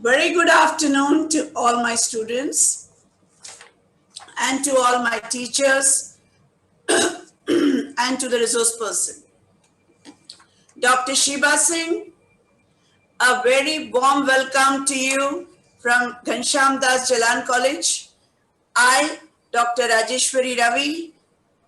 Very good afternoon to all my students and to all my teachers and to the resource person. Dr. Shiba Singh, a very warm welcome to you from Ghanshyam Das Jalan College. I, Dr. Rajeshwari Ravi,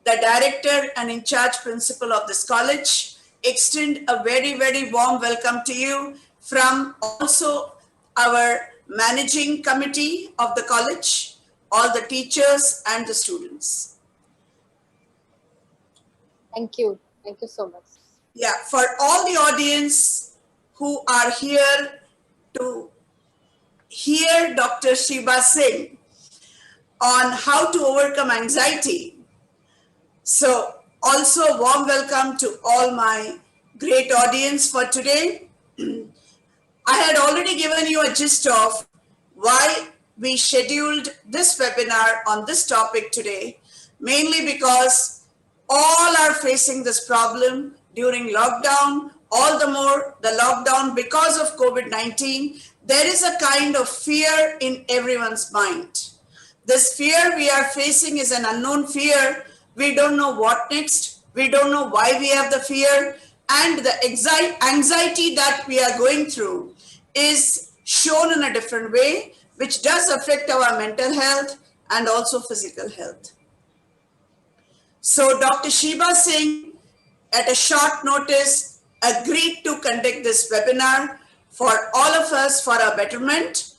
the director and in charge principal of this college, extend a very warm welcome to you from also our managing committee of the college, all the teachers and the students. Thank you so much. Yeah, for all the audience who are here to hear Dr. Shiba Singh on how to overcome anxiety. So also warm welcome to all my great audience for today. I had already given you a gist of why we scheduled this webinar on this topic today, mainly because all are facing this problem during lockdown, all the more the lockdown because of COVID-19, there is a kind of fear in everyone's mind. This fear we are facing is an unknown fear. We don't know what next. We don't know why we have the fear. And the anxiety that we are going through is shown in a different way, which does affect our mental health and also physical health. So Dr. Shiba Singh, at a short notice, agreed to conduct this webinar for all of us for our betterment.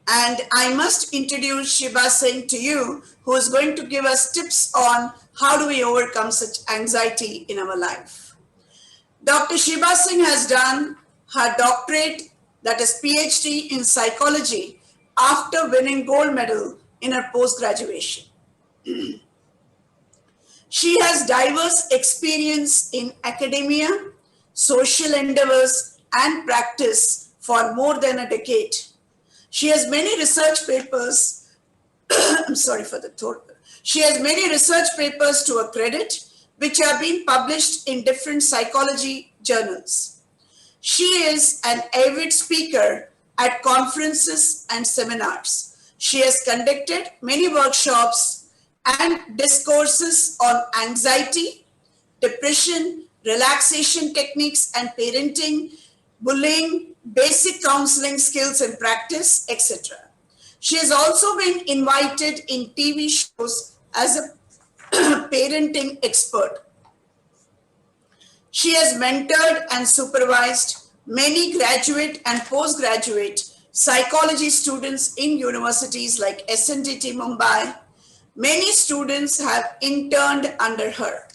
And I must introduce Shiba Singh to you, who is going to give us tips on how do we overcome such anxiety in our life. Dr. Shiba Singh has done her doctorate, that is PhD in psychology, after winning gold medal in her post-graduation. She has diverse experience in academia, social endeavors, and practice for more than a decade. She has many research papers, I'm sorry for the throat. She has many research papers to her credit, which have been published in different psychology journals. She is an avid speaker at conferences and seminars. She has conducted many workshops and discourses on anxiety, depression, relaxation techniques and parenting, bullying, basic counseling skills and practice, etc. She has also been invited in TV shows as a parenting expert. She has mentored and supervised many graduate and postgraduate psychology students in universities like SNDT Mumbai. Many students have interned under her.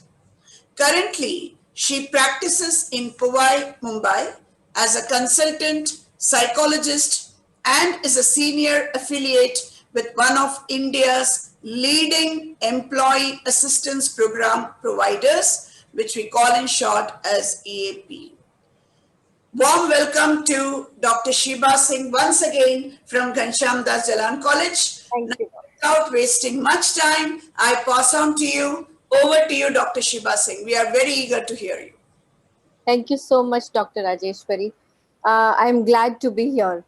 Currently, she practices in Powai, Mumbai as a consultant psychologist and is a senior affiliate with one of India's leading employee assistance program providers, which we call in short as EAP. Warm welcome to Dr. Shiba Singh once again from Ghanshyam Das Jalan College. Thank you. Without wasting much time, I pass on to you. Over to you, Dr. Shiba Singh. We are very eager to hear you. Thank you so much, Dr. Rajeshwari. I'm glad to be here.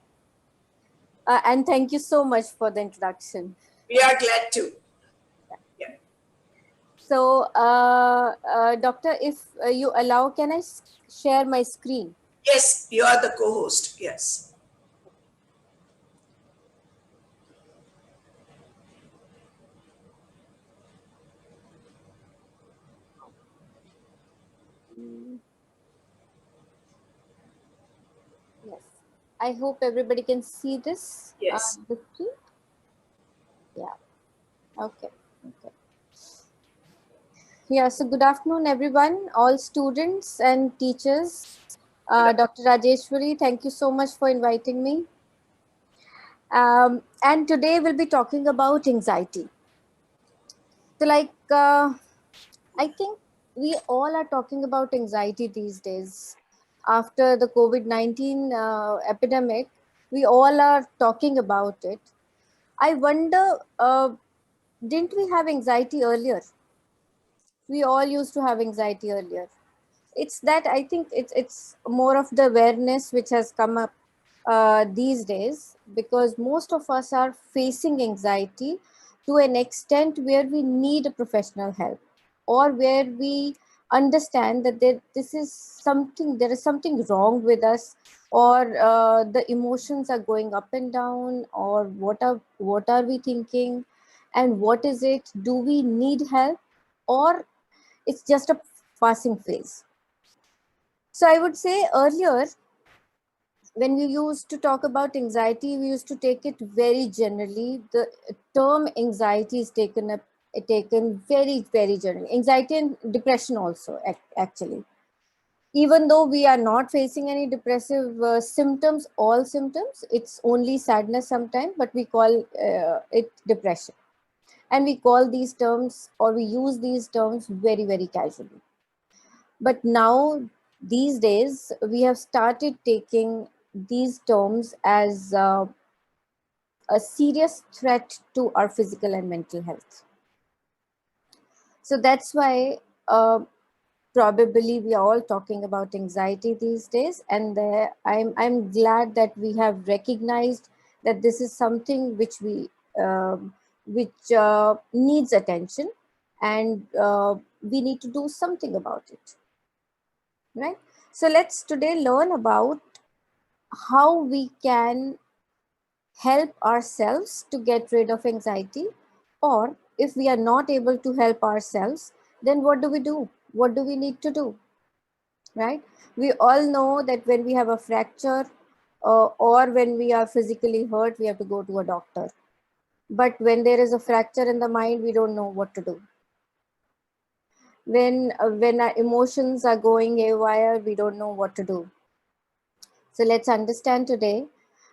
And thank you so much for the introduction. We are glad to. Yeah. So, Doctor, if you allow, can I share my screen? Yes, you are the co-host. Yes. Yes. I hope everybody can see this. Yes. The screen. Yeah. Okay. Yeah. So, good afternoon, everyone, all students and teachers. Dr. Rajeshwari, thank you so much for inviting me. And today we'll be talking about anxiety. So, I think we all are talking about anxiety these days. After the COVID-19 epidemic, we all are talking about it. I wonder, didn't we have anxiety earlier? We all used to have anxiety earlier. It's that I think it's more of the awareness which has come up these days because most of us are facing anxiety to an extent where we need a professional help, or where we understand that there is something wrong with us, or the emotions are going up and down, or what are we thinking, and what is it, do we need help, or it's just a passing phase. So I would say earlier, when we used to talk about anxiety, we used to take it very generally. The term anxiety is taken very, very generally. Anxiety and depression also, actually. Even though we are not facing any depressive symptoms, all symptoms, it's only sadness sometimes, but we call it depression. And we call these terms, or we use these terms very, very casually. But now, these days, we have started taking these terms as a serious threat to our physical and mental health. So that's why probably we are all talking about anxiety these days. And I'm glad that we have recognized that this is something which needs attention, and we need to do something about it. Right? So let's today learn about how we can help ourselves to get rid of anxiety, or if we are not able to help ourselves, then what do we do? What do we need to do? Right? We all know that when we have a fracture, or when we are physically hurt, we have to go to a doctor. But when there is a fracture in the mind, we don't know what to do. When our emotions are going haywire, we don't know what to do. So let's understand today,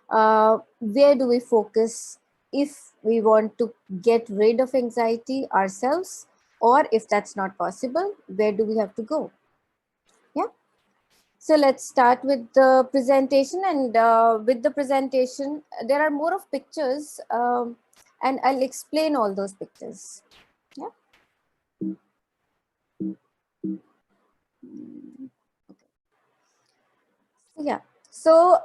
where do we focus if we want to get rid of anxiety ourselves, or if that's not possible, where do we have to go? Yeah. So let's start with the presentation, and with the presentation, there are more of pictures, and I'll explain all those pictures. Yeah. Yeah. So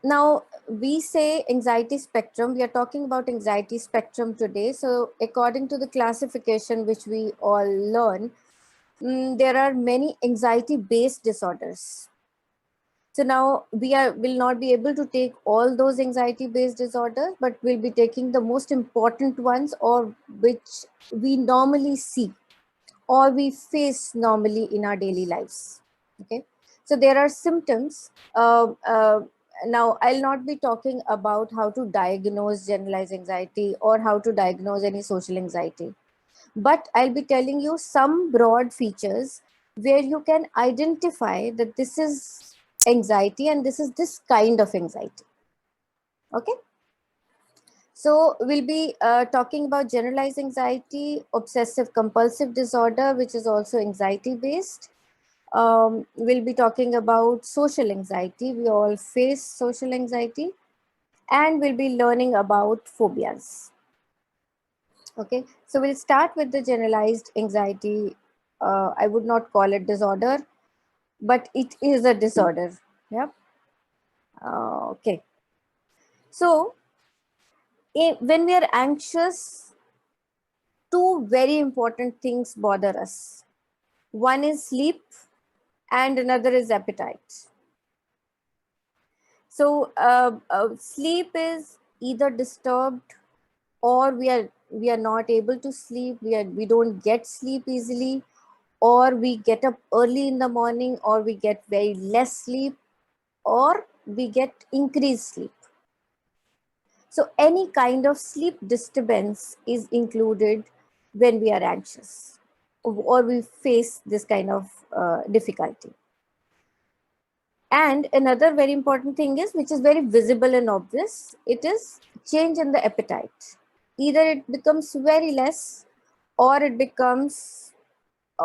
now we say anxiety spectrum. We are talking about anxiety spectrum today. So according to the classification which we all learn, there are many anxiety-based disorders. So now will not be able to take all those anxiety-based disorders, but we'll be taking the most important ones, or which we normally see or we face normally in our daily lives. Okay, so there are symptoms. Now I'll not be talking about how to diagnose generalized anxiety or how to diagnose any social anxiety, but I'll be telling you some broad features where you can identify that this is anxiety and this is this kind of anxiety. Okay. So we'll be talking about generalized anxiety, obsessive compulsive disorder, which is also anxiety based. We'll be talking about social anxiety. We all face social anxiety, and we'll be learning about phobias. Okay, so we'll start with the generalized anxiety. I would not call it disorder, but it is a disorder. Yeah. Okay. So when we are anxious, two very important things bother us. One is sleep, and another is appetite. So sleep is either disturbed, or we are not able to sleep. We don't get sleep easily, or we get up early in the morning, or we get very less sleep, or we get increased sleep. So any kind of sleep disturbance is included when we are anxious, or we face this kind of difficulty. And another very important thing is, which is very visible and obvious, it is change in the appetite. Either it becomes very less, or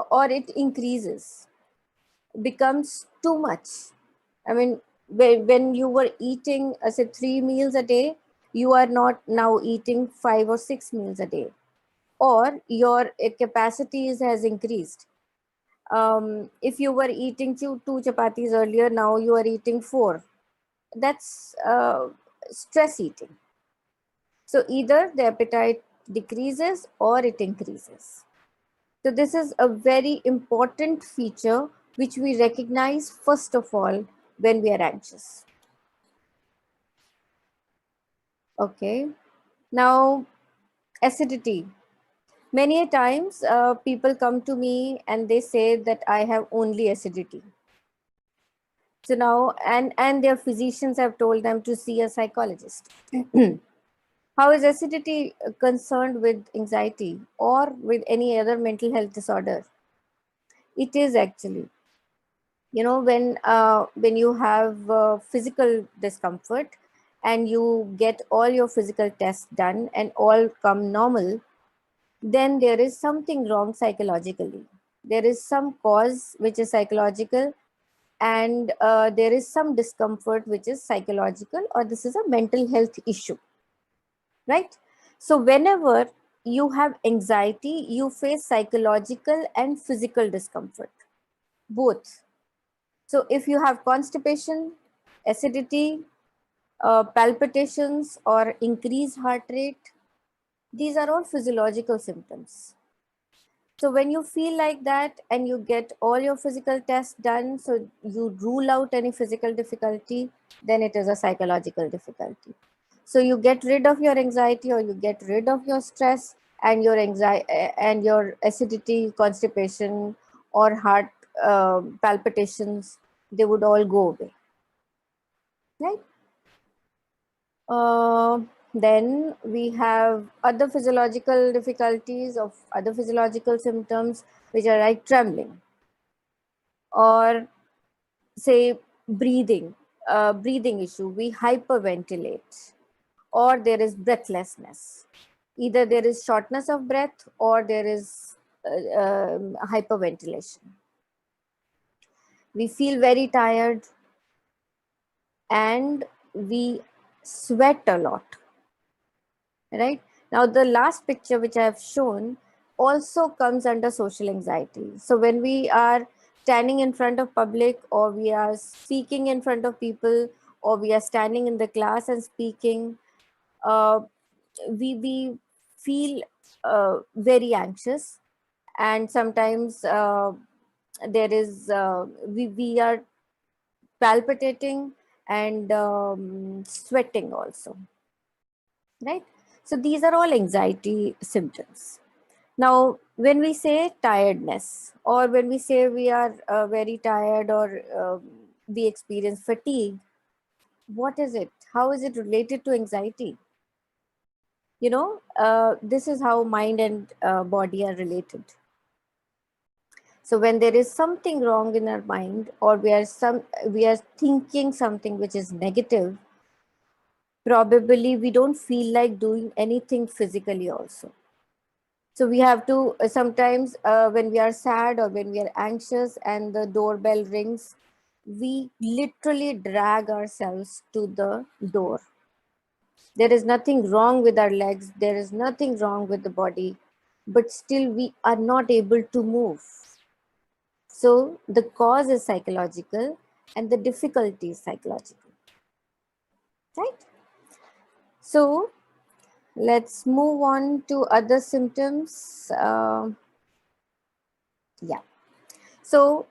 or it increases, becomes too much. I mean, when you were eating, say, 3 meals a day, you are not now eating 5 or 6 meals a day, or your capacity has increased. If you were eating two chapatis earlier, now you are eating four. That's stress eating. So either the appetite decreases or it increases. So this is a very important feature which we recognize first of all when we are anxious. Okay. Now, acidity. Many a times people come to me and they say that I have only acidity. So now, and their physicians have told them to see a psychologist. How is acidity concerned with anxiety or with any other mental health disorder? It is actually, you know, when you have physical discomfort and you get all your physical tests done and all come normal, then there is something wrong psychologically. There is some cause which is psychological, and there is some discomfort which is psychological, or this is a mental health issue, right? So whenever you have anxiety, you face psychological and physical discomfort, both. So if you have constipation, acidity, palpitations, or increased heart rate, these are all physiological symptoms. So when you feel like that and you get all your physical tests done, so you rule out any physical difficulty, then it is a psychological difficulty. So you get rid of your anxiety or you get rid of your stress, and your anxiety and your acidity, constipation, or heart palpitations, they would all go away, right? Then we have other physiological difficulties of other physiological symptoms, which are like trembling, or say breathing issue. We hyperventilate, or there is breathlessness. Either there is shortness of breath or there is hyperventilation. We feel very tired and we sweat a lot, right? Now, the last picture which I have shown also comes under social anxiety. So when we are standing in front of public, or we are speaking in front of people, or we are standing in the class and speaking, uh, we feel very anxious, and sometimes we are palpitating and sweating also, right? So these are all anxiety symptoms. Now, when we say tiredness, or when we say we are very tired, or we experience fatigue, what is it? How is it related to anxiety? You know, this is how mind and body are related. So when there is something wrong in our mind, or we are thinking something which is negative, probably we don't feel like doing anything physically also. So we have to sometimes when we are sad or when we are anxious and the doorbell rings, we literally drag ourselves to the door. There is nothing wrong with our legs, there is nothing wrong with the body, but still we are not able to move. So the cause is psychological and the difficulty is psychological, right? So let's move on to other symptoms. Yeah. So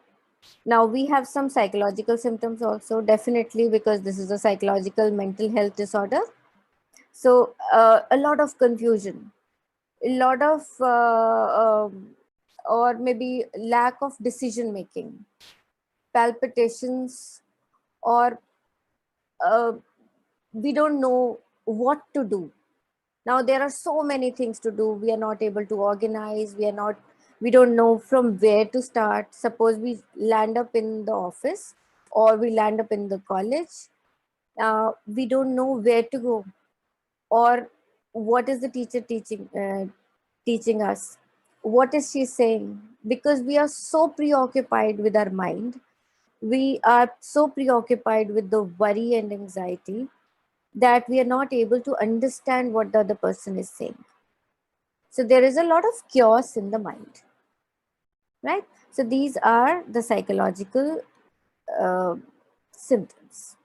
now we have some psychological symptoms also, definitely, because this is a psychological mental health disorder. So a lot of confusion, a lot of or maybe lack of decision making, palpitations, or uh, we don't know what to do. Now there are so many things to do, we are not able to organize, we don't know from where to start. Suppose we land up in the office or we land up in the college, we don't know where to go, or what is the teacher teaching us, what is she saying, because we are so preoccupied with our mind, we are so preoccupied with the worry and anxiety, that we are not able to understand what the other person is saying. So there is a lot of chaos in the mind, right? So these are the psychological uh, symptoms.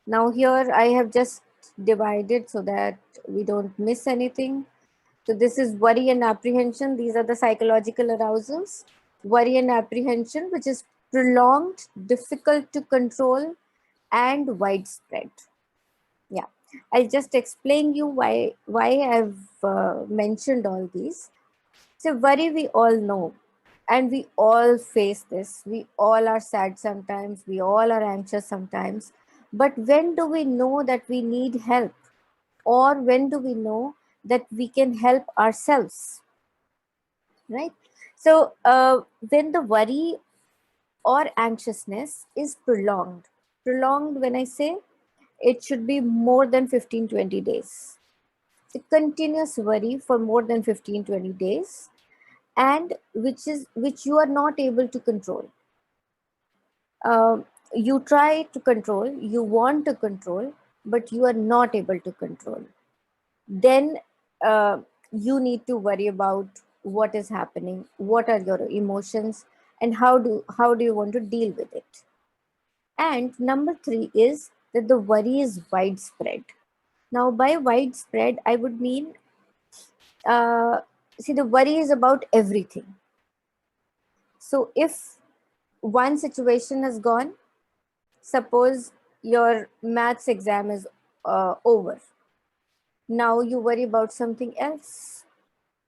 Now here I have just divided so that we don't miss anything. So this is worry and apprehension. These are the psychological arousals. Worry and apprehension, which is prolonged, difficult to control, and widespread. Yeah, I'll just explain you why I've mentioned all these. So worry we all know, and we all face this. We all are sad sometimes. We all are anxious sometimes. But when do we know that we need help, or when do we know that we can help ourselves? Right. So when the worry or anxiousness is prolonged, when I say, it should be more than 15-20 days. The continuous worry for more than 15-20 days, and which you are not able to control. You try to control, you want to control, but you are not able to control. Then you need to worry about what is happening, what are your emotions, and how do you want to deal with it. And number three is that the worry is widespread. Now, by widespread, I would mean, uh, see, the worry is about everything. So, if one situation has gone, suppose your maths exam is over. Now you worry about something else.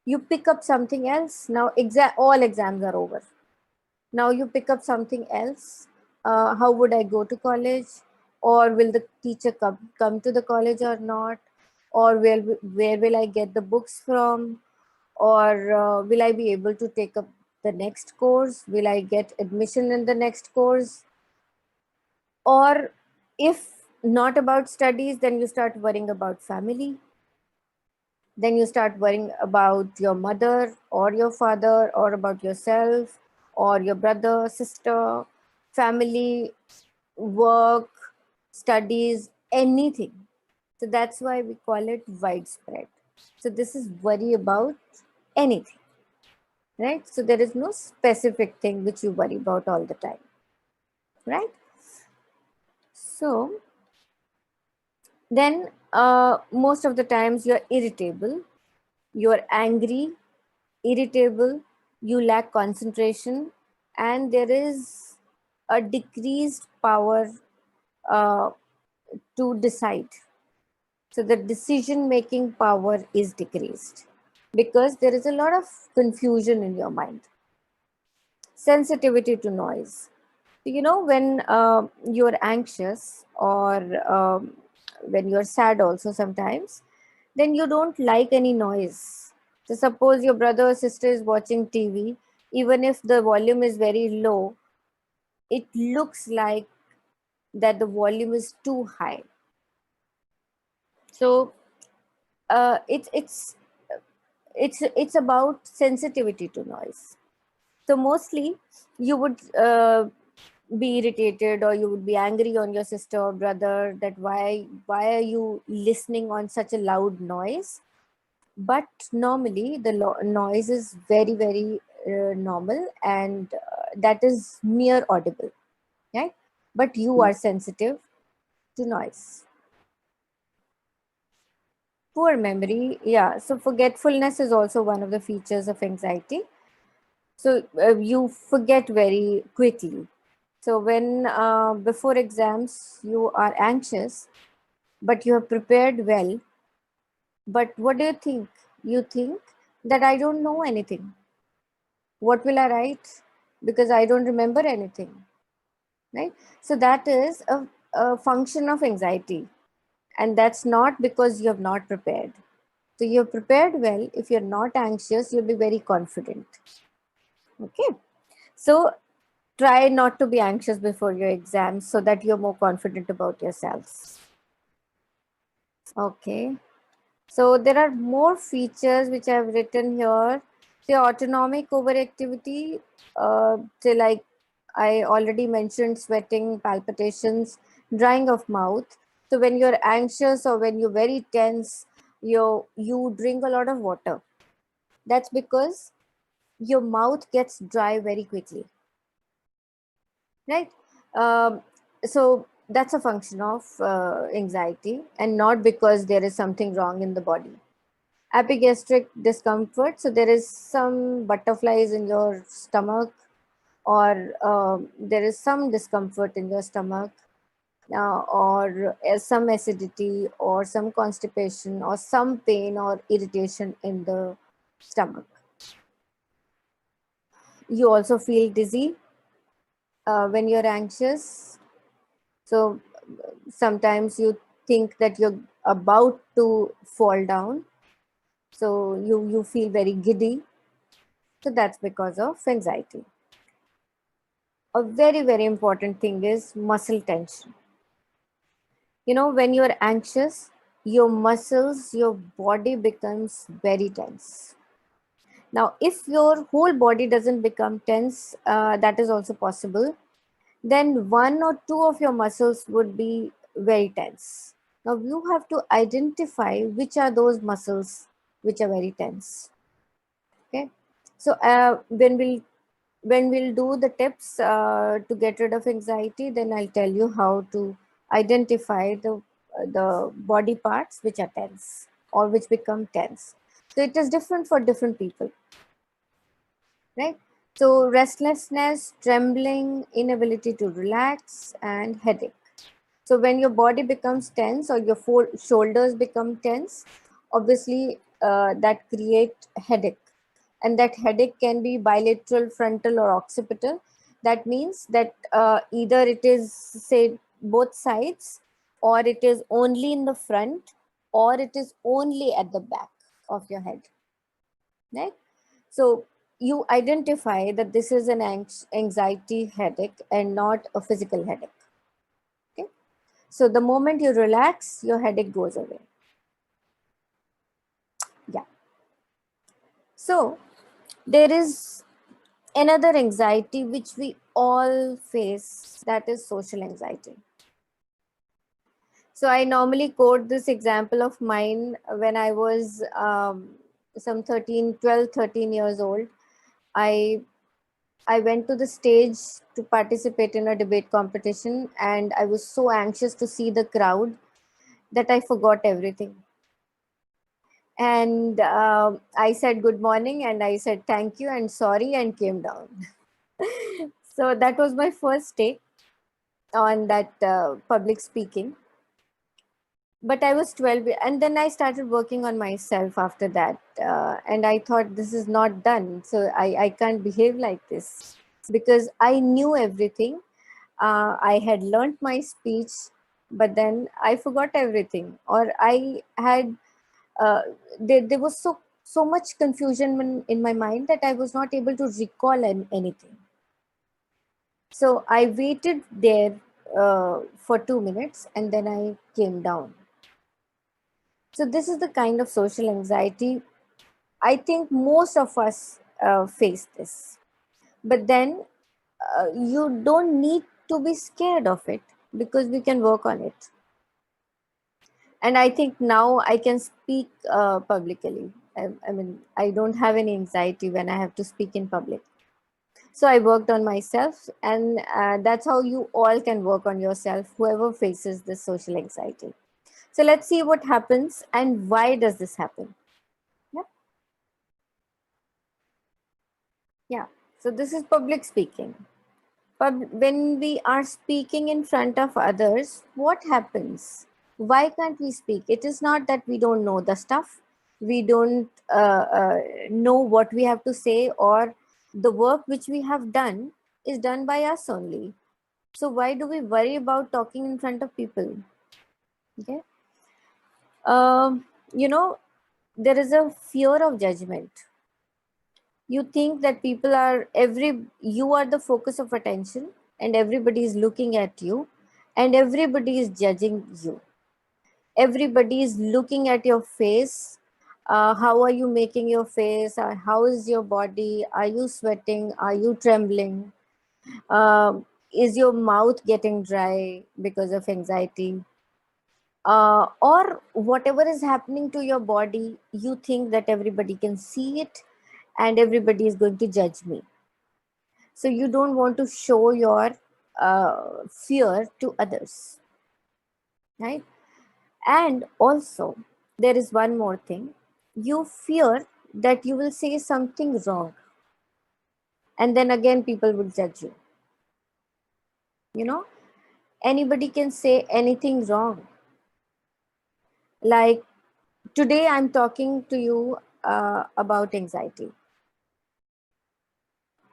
You pick up something else. Now all exams are over. Now you pick up something else. How would I go to college? Or will the teacher come to the college or not? Or where will I get the books from? Or will I be able to take up the next course? Will I get admission in the next course? Or if not about studies, then you start worrying about family. Then you start worrying about your mother or your father, or about yourself or your brother, sister, family, work, studies, anything. So that's why we call it widespread. So this is worry about anything, right? So there is no specific thing which you worry about all the time, right? So then most of the times you're irritable, you're angry, irritable, you lack concentration, and there is a decreased power uh, to decide. So the decision making power is decreased because there is a lot of confusion in your mind. Sensitivity to noise. When you're anxious, or when you're sad also sometimes, then you don't like any noise. So suppose your brother or sister is watching TV, even if the volume is very low, it looks like that the volume is too high. So it's about sensitivity to noise. So mostly you would be irritated, or you would be angry on your sister or brother, that why are you listening on such a loud noise. But normally the noise is very very normal, and that is mere audible, right? But you are sensitive to noise. Poor memory, yeah. So forgetfulness is also one of the features of anxiety. So you forget very quickly. So when before exams you are anxious, but you have prepared well, but what do you think? You think that I don't know anything. What will I write? Because I don't remember anything, right? So that is a function of anxiety, and that's not because you have not prepared. So you're prepared well. If you're not anxious, you'll be very confident. Okay. So try not to be anxious before your exams so that you're more confident about yourselves. Okay. So there are more features which I've written here. The autonomic overactivity, like I already mentioned, sweating, palpitations, drying of mouth. So when you're anxious or when you're very tense, you drink a lot of water. That's because your mouth gets dry very quickly, right? Um, so that's a function of anxiety, and not because there is something wrong in the body. Epigastric discomfort, so there is some butterflies in your stomach, or there is some discomfort in your stomach, or some acidity or some constipation or some pain or irritation in the stomach. You also feel dizzy when you're anxious. So sometimes you think that you're about to fall down. So you feel very giddy. So that's because of anxiety. A very, very important thing is muscle tension. When you're anxious, your muscles, your body becomes very tense. Now, if your whole body doesn't become tense, that is also possible, then one or two of your muscles would be very tense. Now, you have to identify which are those muscles which are very tense. Okay. So, when we'll do the tips to get rid of anxiety, then I'll tell you how to identify the body parts which are tense or which become tense. So it is different for different people, right? So restlessness, trembling, inability to relax, and headache. So when your body becomes tense or your shoulders become tense, obviously that create headache, and that headache can be bilateral, frontal, or occipital. That means that either it is, say, both sides, or it is only in the front, or it is only at the back of your head, right? So you identify that this is an anxiety headache and not a physical headache. Okay. So the moment you relax, your headache goes away. Yeah. So there is another anxiety which we all face, that is social anxiety. So I normally quote this example of mine when I was some 13 years old. I went to the stage to participate in a debate competition, and I was so anxious to see the crowd that I forgot everything. And I said good morning, and I said thank you and sorry, and came down. So that was my first take on that public speaking. But I was 12, and then I started working on myself after that. And I thought, this is not done. So I can't behave like this, because I knew everything. I had learned my speech, but then I forgot everything. Or I had, there was so much confusion in my mind that I was not able to recall anything. So I waited there for 2 minutes, and then I came down. So this is the kind of social anxiety. I think most of us face this. But then you don't need to be scared of it, because we can work on it. And I think now I can speak publicly. I mean, I don't have any anxiety when I have to speak in public. So I worked on myself, and that's how you all can work on yourself, whoever faces this social anxiety. So let's see what happens and why does this happen. Yeah. Yeah. So this is public speaking. When we are speaking in front of others, what happens? Why can't we speak? It is not that we don't know the stuff, we don't know what we have to say, or the work which we have done is done by us only. So why do we worry about talking in front of people? Okay. Um, you know, there is a fear of judgment. You think that you are the focus of attention, and everybody is looking at you, and everybody is judging you. Everybody is looking at your face. How are you making your face? How is your body? Are you sweating? Are you trembling? Is your mouth getting dry because of anxiety? Or whatever is happening to your body, you think that everybody can see it, and everybody is going to judge me. So you don't want to show your fear to others, right? And also, there is one more thing. You fear that you will say something wrong, and then again, people will judge you. You know, anybody can say anything wrong. Like today, I'm talking to you about anxiety.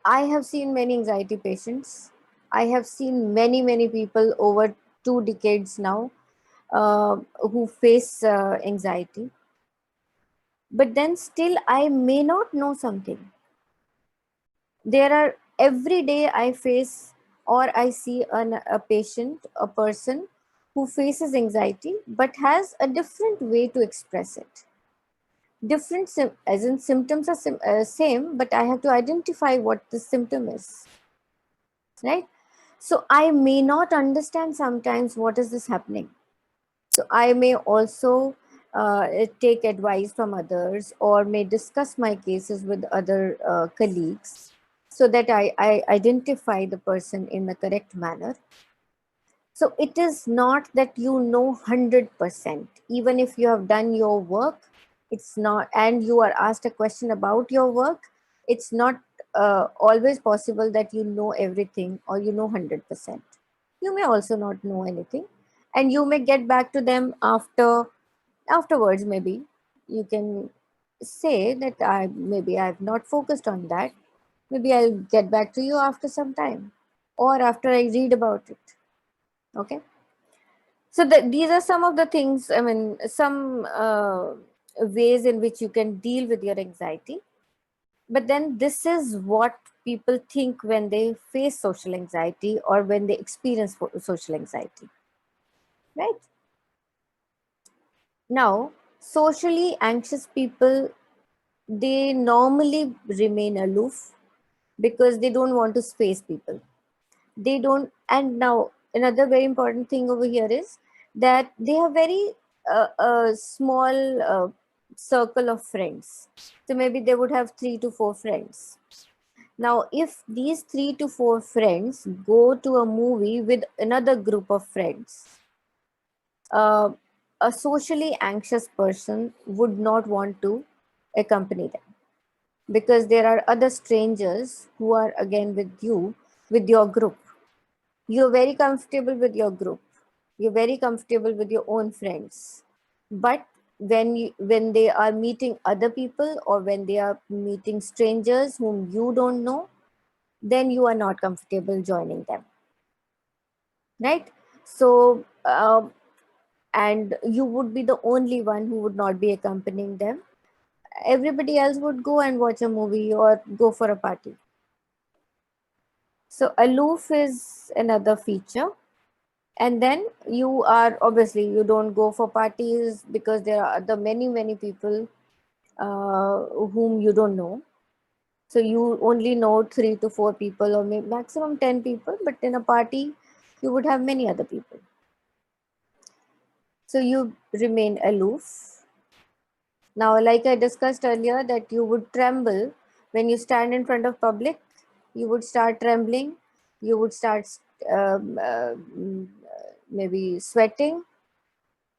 I have seen many anxiety patients. I have seen many people over 2 decades now who face anxiety. But then still, I may not know something. There are every day I face or I see a patient, a person who faces anxiety but has a different way to express it. Different, as in symptoms are same, but I have to identify what the symptom is, right? So I may not understand sometimes what is this happening. So I may also take advice from others or may discuss my cases with other colleagues so that I identify the person in the correct manner. So it is not that you know 100%. Even if you have done your work, it's not, and you are asked a question about your work, it's not always possible that you know everything or you know 100%. You may also not know anything, and you may get back to them afterwards. Maybe you can say that I've not focused on that. Maybe I'll get back to you after some time or after I read about it. Okay. So these are some of the things, I mean, some ways in which you can deal with your anxiety. But then this is what people think when they face social anxiety or when they experience social anxiety, right? Now, socially anxious people, they normally remain aloof because they don't want to face people. They don't. And now another very important thing over here is that they have very small circle of friends. So maybe they would have 3 to 4 friends. Now if these 3 to 4 friends go to a movie with another group of friends, uh, a socially anxious person would not want to accompany them because there are other strangers who are again with you, with your group. You're very comfortable with your group, you're very comfortable with your own friends, but when they are meeting other people or when they are meeting strangers whom you don't know, then you are not comfortable joining them, right? So and you would be the only one who would not be accompanying them. Everybody else would go and watch a movie or go for a party. So aloof is another feature. And then you are, obviously you don't go for parties because there are the many people whom you don't know. So you only know 3 to 4 people or maybe maximum 10 people, but in a party you would have many other people. So you remain aloof. Now, like I discussed earlier, that you would tremble when you stand in front of public. You would start trembling. You would start um, uh, mm, maybe sweating.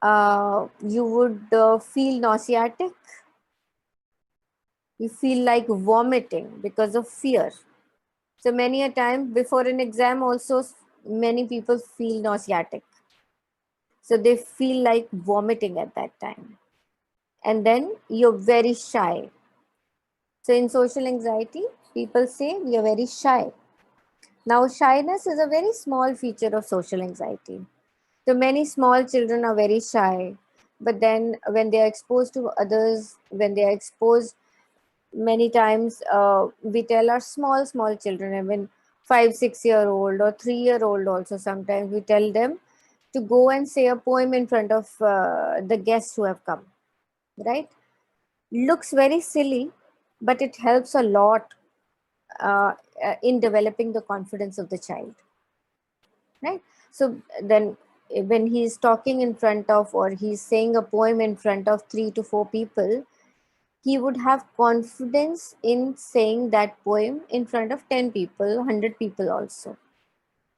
You would feel nauseatic. You feel like vomiting because of fear. So many a time before an exam also, many people feel nauseatic. So they feel like vomiting at that time. And then you're very shy. So in social anxiety, people say we are very shy. Now, shyness is a very small feature of social anxiety. So many small children are very shy, but then when they are exposed to others, when they are exposed, many times we tell our small children, even 5 6 year old or 3 year old also, sometimes we tell them to go and say a poem in front of the guests who have come, right? Looks very silly, but it helps a lot uh, in developing the confidence of the child, right? So then when he's talking in front of or he's saying a poem in front of 3 to 4 people, he would have confidence in saying that poem in front of 10 people, 100 people also,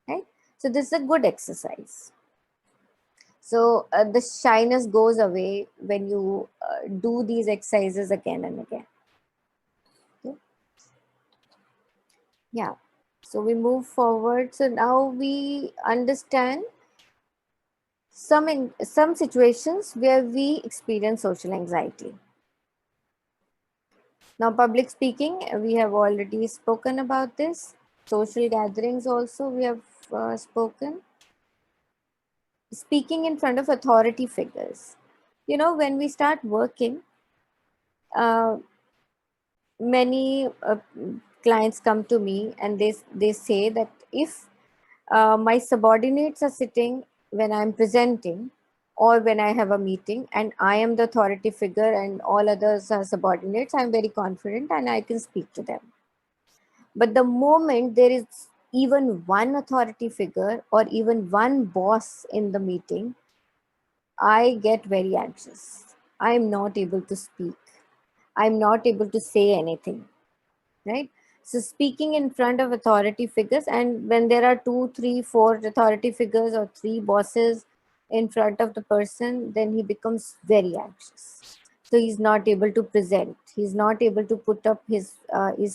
right? So this is a good exercise. So the shyness goes away when you do these exercises again and again. Okay? Yeah. So we move forward. So now we understand some situations where we experience social anxiety. Now, public speaking, we have already spoken about this. Social gatherings also we have spoken. Speaking in front of authority figures. You know, when we start working, uh, many clients come to me and they say that if my subordinates are sitting when I'm presenting or when I have a meeting and I am the authority figure and all others are subordinates, I'm very confident and I can speak to them. But the moment there is even one authority figure or even one boss in the meeting, I get very anxious. I'm not able to speak. I'm not able to say anything, right? So speaking in front of authority figures, and when there are two, three, four authority figures or three bosses in front of the person, then he becomes very anxious. So he's not able to present. He's not able to put up his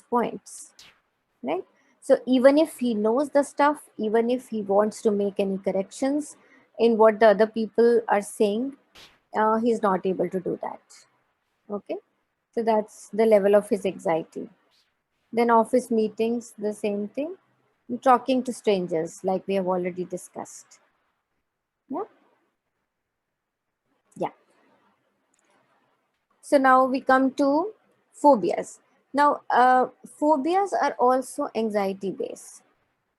points, right? So even if he knows the stuff, even if he wants to make any corrections in what the other people are saying, he's not able to do that. Okay, so that's the level of his anxiety. Then office meetings, the same thing. Talking to strangers, like we have already discussed. Yeah, yeah. So now we come to phobias. Now, phobias are also anxiety based.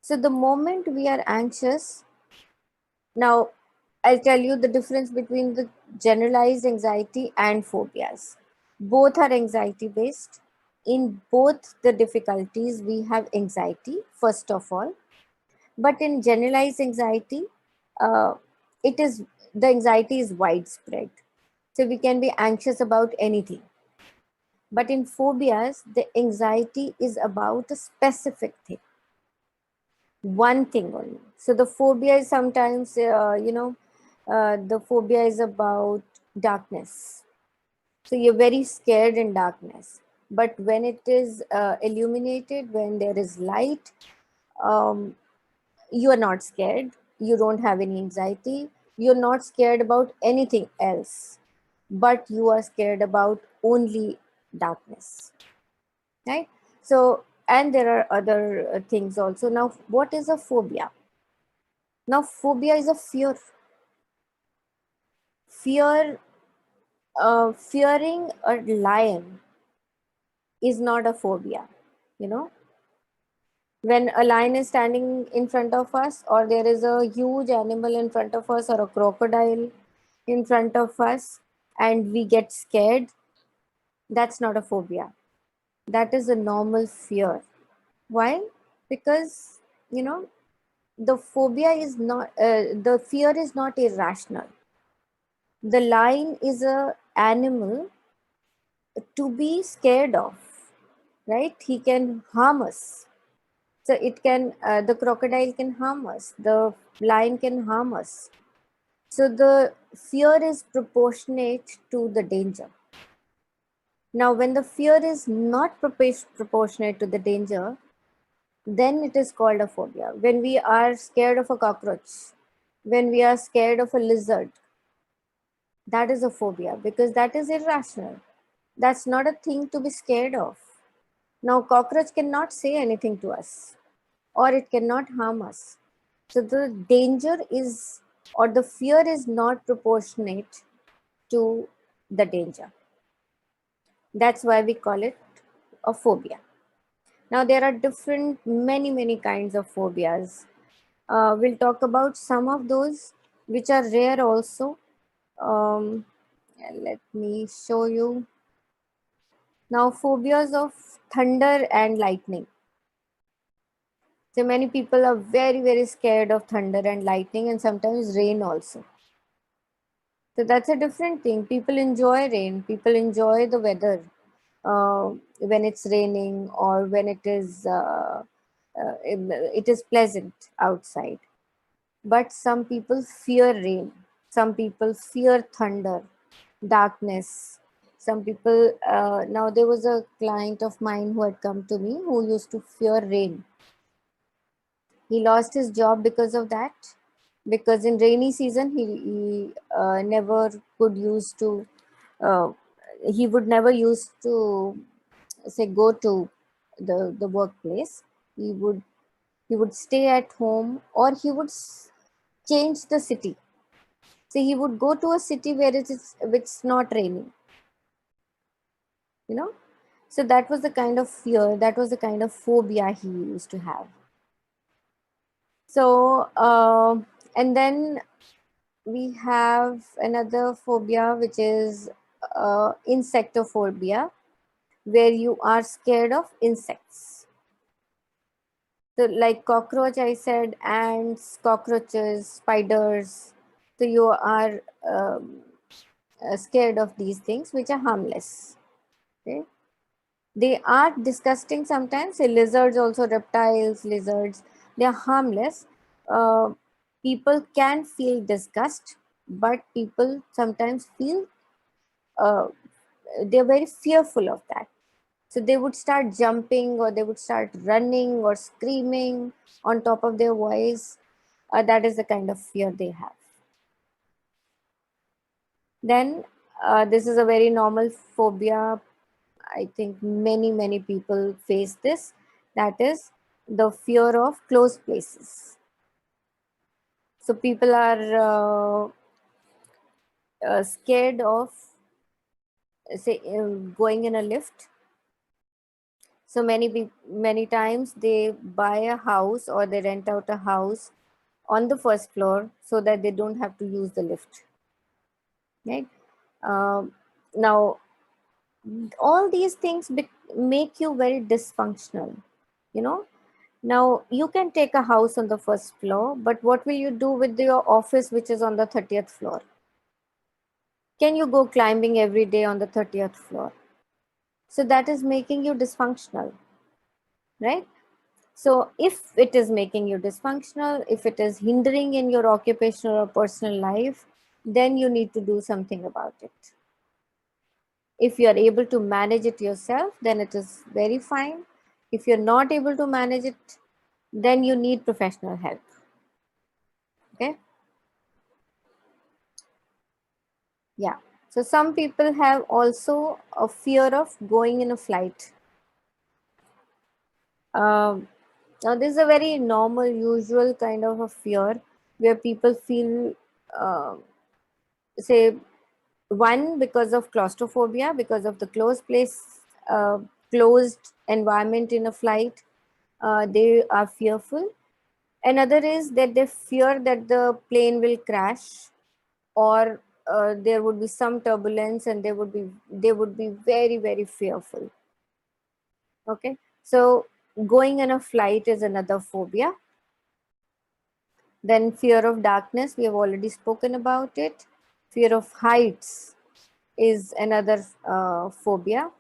So the moment we are anxious, now I'll tell you the difference between the generalized anxiety and phobias. Both are anxiety based. In both the difficulties, we have anxiety, first of all. But in generalized anxiety, uh, it is the anxiety is widespread. So we can be anxious about anything. But in phobias, the anxiety is about a specific thing, one thing only. So the phobia is sometimes, the phobia is about darkness. So you're very scared in darkness. But when it is illuminated, when there is light, um, you are not scared. You don't have any anxiety. You're not scared about anything else. But you are scared about only darkness. Right? So, and there are other things also. Now, what is a phobia? Now, phobia is a fear. Fear, fearing a lion is not a phobia. You know, when a lion is standing in front of us, or there is a huge animal in front of us, or a crocodile in front of us, and we get scared, that's not a phobia. That is a normal fear. Why? Because, you know, the phobia is not, the fear is not irrational. The lion is a animal to be scared of, right? He can harm us. So it can, the crocodile can harm us, the lion can harm us. So the fear is proportionate to the danger. Now, when the fear is not proportionate to the danger, then it is called a phobia. When we are scared of a cockroach, when we are scared of a lizard, that is a phobia because that is irrational. That's not a thing to be scared of. Now, cockroach cannot say anything to us or it cannot harm us. So, the danger is or the fear is not proportionate to the danger. That's why we call it a phobia. Now, there are different, many kinds of phobias. We'll talk about some of those which are rare also. Um, Let me show you. Now, phobias of thunder and lightning. So many people are very scared of thunder and lightning and sometimes rain also. So that's a different thing. People enjoy rain. People enjoy the weather when it's raining or when it is pleasant outside. but some people fear rain, some people fear thunder, darkness. Some people, now there was a client of mine who had come to me who used to fear rain. He lost his job because of that, because in rainy season he never could use to, uh, he would never use to say go to the workplace. He would he would stay at home, or he would change the city. So he would go to a city where it's not raining, you know. So that was the kind of fear, that was the kind of phobia he used to have. So and then we have another phobia, which is insectophobia, where you are scared of insects. So like cockroach, I said, ants, cockroaches, spiders. So you are scared of these things which are harmless. Okay? They are disgusting sometimes. Say lizards, also reptiles, lizards, they are harmless. People can feel disgust, but people sometimes feel uh, they're very fearful of that. So they would start jumping, or they would start running or screaming on top of their voice. That is the kind of fear they have. Then this is a very normal phobia. I think many people face this. That is the fear of closed places. So people are scared of, say, going in a lift. So many times they buy a house or they rent out a house on the first floor so that they don't have to use the lift. Right? Now, all these things make you very dysfunctional. You know. Now you can take a house on the first floor, but what will you do with your office, which is on the 30th floor? Can you go climbing every day on the 30th floor? So that is making you dysfunctional, right? So if it is making you dysfunctional, if it is hindering in your occupational or personal life, then you need to do something about it. If you are able to manage it yourself, then it is very fine. If you're not able to manage it, then you need professional help. Okay. Yeah. So some people have also a fear of going in a flight. Um, Now this is a very normal, usual kind of a fear where people feel, uh, say, one, because of claustrophobia, because of the closed place, closed environment in a flight, they are fearful. Another is that they fear that the plane will crash, or there would be some turbulence, and they would be very fearful. Okay, so going on a flight is another phobia. Then fear of darkness, we have already spoken about it. Fear of heights is another phobia,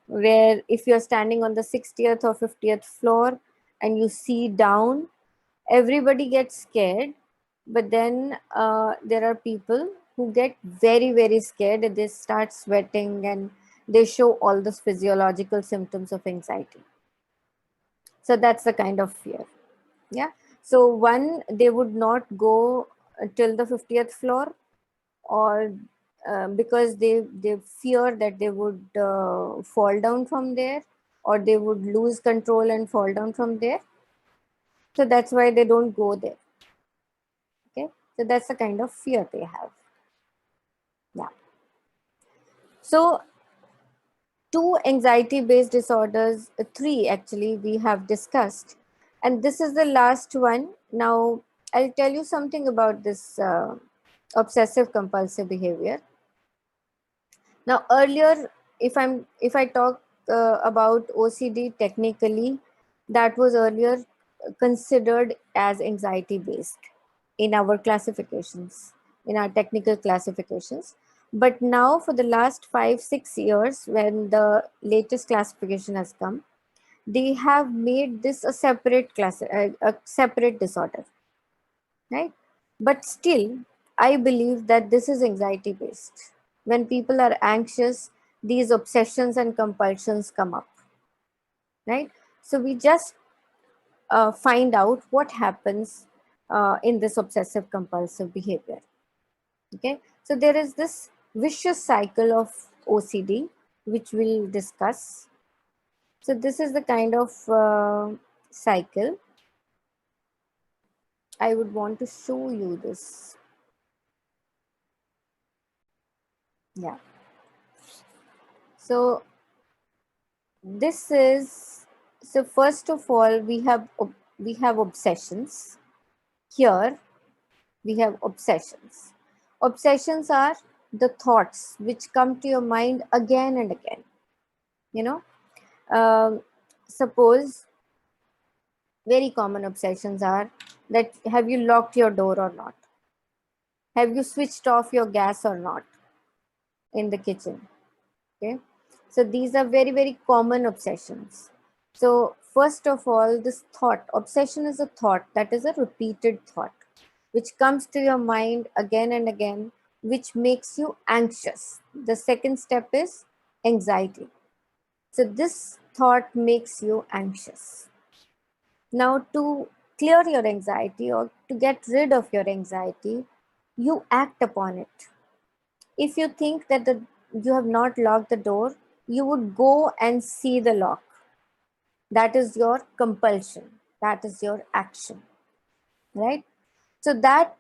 where if you're standing on the 60th or 50th floor and you see down, everybody gets scared. But then there are people who get very scared, and they start sweating, and they show all the physiological symptoms of anxiety. So that's the kind of fear. Yeah. So one, they would not go till the 50th floor, or because they fear that they would fall down from there, or they would lose control and fall down from there. So that's why they don't go there. Okay. So that's the kind of fear they have. Yeah. So two anxiety based disorders, three actually, we have discussed. And this is the last one. Now, I'll tell you something about this obsessive compulsive behavior. Now, earlier, if I talk about OCD technically, that was earlier considered as anxiety based in our classifications, in our technical classifications. But now, for the last 5 6 years, when the latest classification has come, they have made this a separate class, a separate disorder, right? But still, I believe that this is anxiety based. When people are anxious, these obsessions and compulsions come up, right? So we just find out what happens in this obsessive compulsive behavior. Okay, so there is this vicious cycle of OCD, which we'll discuss. So this is the kind of cycle. I would want to show you this. Yeah. So this is, so first of all, we have obsessions. Here we have obsessions. Obsessions are the thoughts which come to your mind again and again. You know, um, suppose very common obsessions are that have you locked your door or not? Have you switched off your gas or not in the kitchen? Okay, so these are very, very common obsessions. So first of all, this thought, obsession is a thought, that is a repeated thought which comes to your mind again and again, which makes you anxious. The second step is anxiety. So this thought makes you anxious. Now, to clear your anxiety or to get rid of your anxiety, you act upon it. If you think that you have not locked the door, you would go and see the lock. That is your compulsion. That is your action, right? So that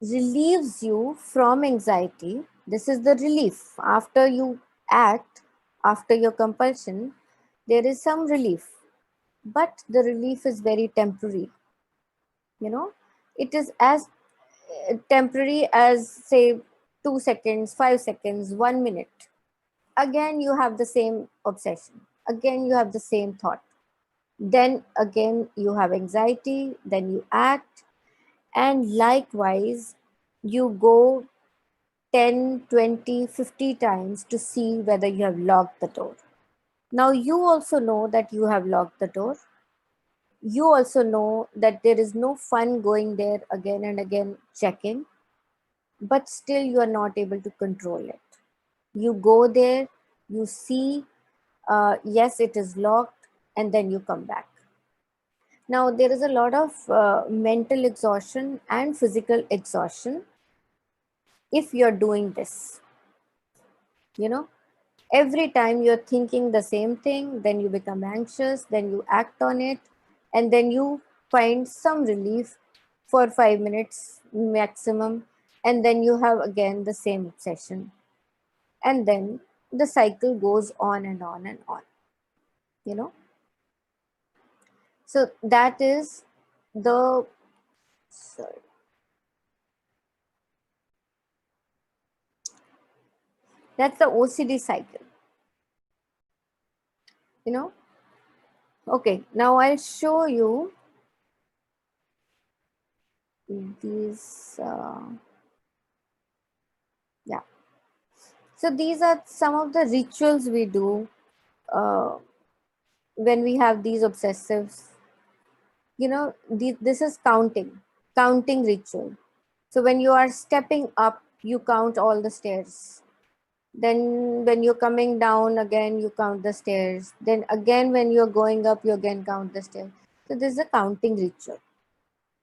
relieves you from anxiety. This is the relief. After you act, after your compulsion, there is some relief, but the relief is very temporary. You know, it is as temporary as, say, 2 seconds, 5 seconds, 1 minute. Again you have the same obsession, again you have the same thought, then again you have anxiety, then you act, and likewise you go 10, 20, 50 times to see whether you have locked the door. Now you also know that you have locked the door. You also know that there is no fun going there again and again checking, but still you are not able to control it. You go there, you see, yes, it is locked, and then you come back. Now, there is a lot of mental exhaustion and physical exhaustion if you're doing this. You know, every time you're thinking the same thing, then you become anxious, then you act on it, and then you find some relief for 5 minutes maximum, and then you have again the same obsession. And then the cycle goes on and on and on, you know. So that is the, sorry, that's the OCD cycle, you know. Okay, now I'll show you these. Yeah, so these are some of the rituals we do uh, when we have these obsessives. You know, this is counting ritual. So when you are stepping up, you count all the stairs. Then when you're coming down again, you count the stairs. Then again, when you're going up, you again count the stairs. So this is a counting ritual,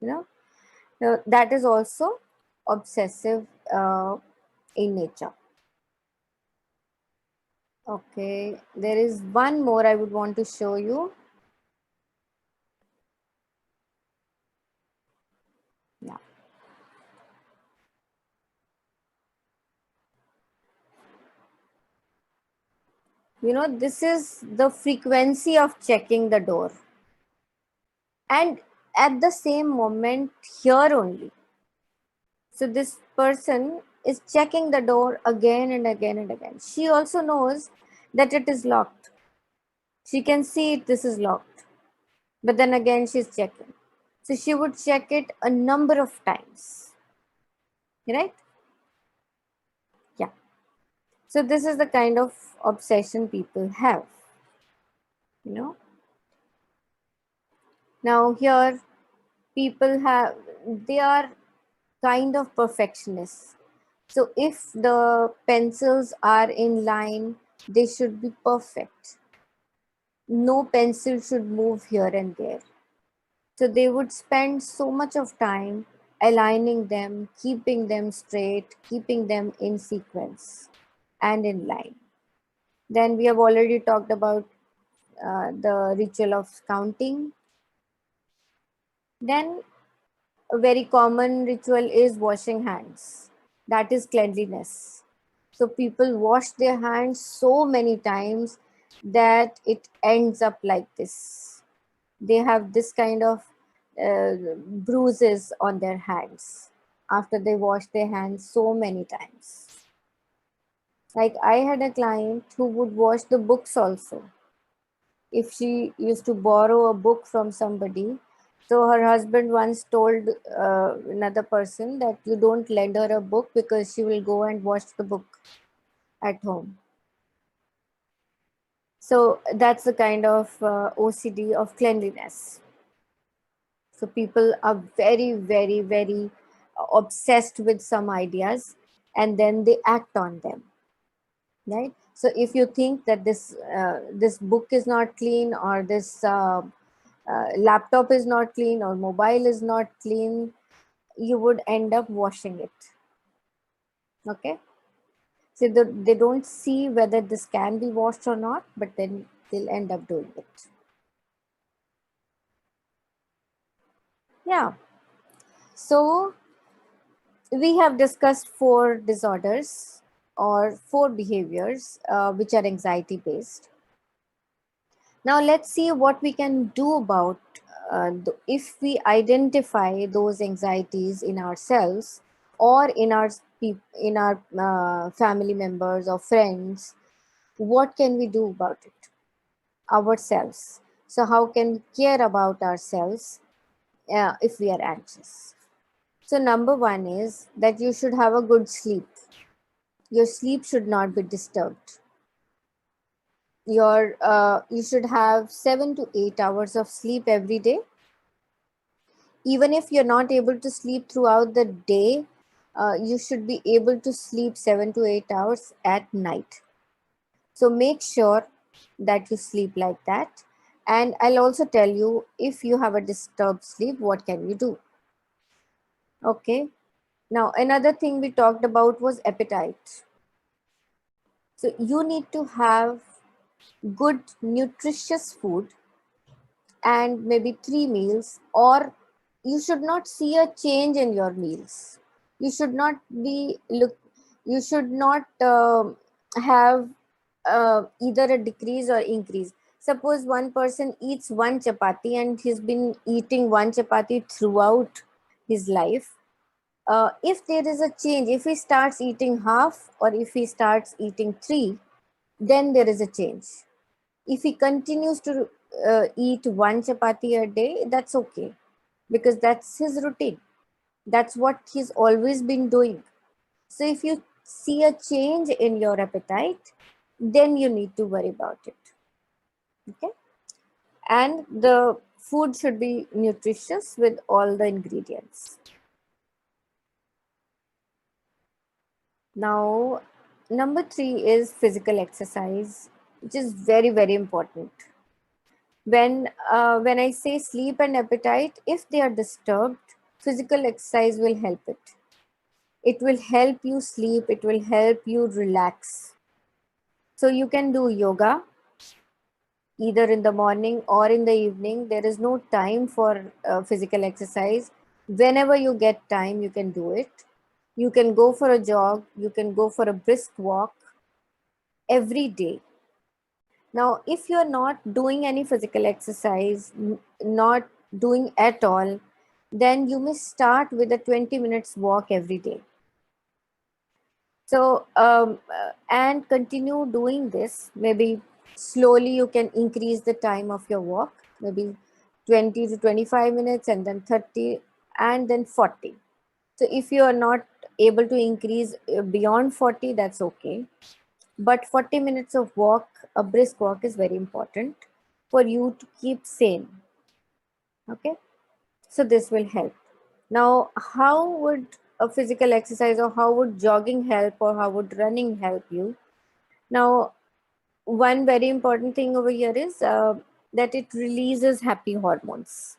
you know. That is also obsessive in nature. Okay, there is one more I would want to show you. Yeah, you know, this is the frequency of checking the door. And at the same moment, here only. So this person is checking the door again and again and again. She also knows that it is locked. She can see it, this is locked. But then again, she's checking. So she would check it a number of times, right? Yeah. So this is the kind of obsession people have, you know. Now here, people have, they are kind of perfectionists. So if the pencils are in line, they should be perfect. No pencil should move here and there. So they would spend so much of time aligning them, keeping them straight, keeping them in sequence and in line. Then we have already talked about the ritual of counting. Then a very common ritual is washing hands. That is cleanliness. So people wash their hands so many times that it ends up like this. They have this kind of bruises on their hands after they wash their hands so many times. Like I had a client who would wash the books also. If she used to borrow a book from somebody, so her husband once told another person that you don't lend her a book because she will go and wash the book at home. So that's the kind of OCD of cleanliness. So people are very, very, very obsessed with some ideas and then they act on them, right? So if you think that this book is not clean, or this laptop is not clean, or mobile is not clean, you would end up washing it. Okay. So they don't see whether this can be washed or not, but then they'll end up doing it. Yeah. So we have discussed 4 disorders or 4 behaviors which are anxiety based. Now let's see what we can do about if we identify those anxieties in ourselves or in our family members or friends. What can we do about it ourselves? So how can we care about ourselves if we are anxious? So number one is that you should have a good sleep. Your sleep should not be disturbed. You should have 7 to 8 hours of sleep every day. Even if you're not able to sleep throughout the day, you should be able to sleep 7 to 8 hours at night. So make sure that you sleep like that. And I'll also tell you, if you have a disturbed sleep, what can you do? Okay. Now, another thing we talked about was appetite. So you need to have good, nutritious food and maybe 3 meals, or you should not see a change in your meals. You should not be look. You should not have either a decrease or increase. Suppose one person eats 1 chapati and he's been eating 1 chapati throughout his life. If there is a change, if he starts eating half or if he starts eating 3, then there is a change. If he continues to eat 1 chapati a day, that's okay, because that's his routine. That's what he's always been doing. So if you see a change in your appetite, then you need to worry about it. Okay. And the food should be nutritious with all the ingredients. Now, number 3 is physical exercise, which is very, very important. When I say sleep and appetite, if they are disturbed, physical exercise will help it. It will help you sleep. It will help you relax. So you can do yoga either in the morning or in the evening. There is no time for physical exercise. Whenever you get time, you can do it. You can go for a jog. You can go for a brisk walk every day. Now, if you're not doing any physical exercise, not doing at all, then you may start with a 20 minutes walk every day. So, and continue doing this. Maybe slowly you can increase the time of your walk, maybe 20 to 25 minutes, and then 30, and then 40. So if you are not able to increase beyond 40, that's okay. But 40 minutes of walk, a brisk walk, is very important for you to keep sane. Okay. So this will help. Now, how would a physical exercise, or how would jogging help, or how would running help you? Now, one very important thing over here is that it releases happy hormones.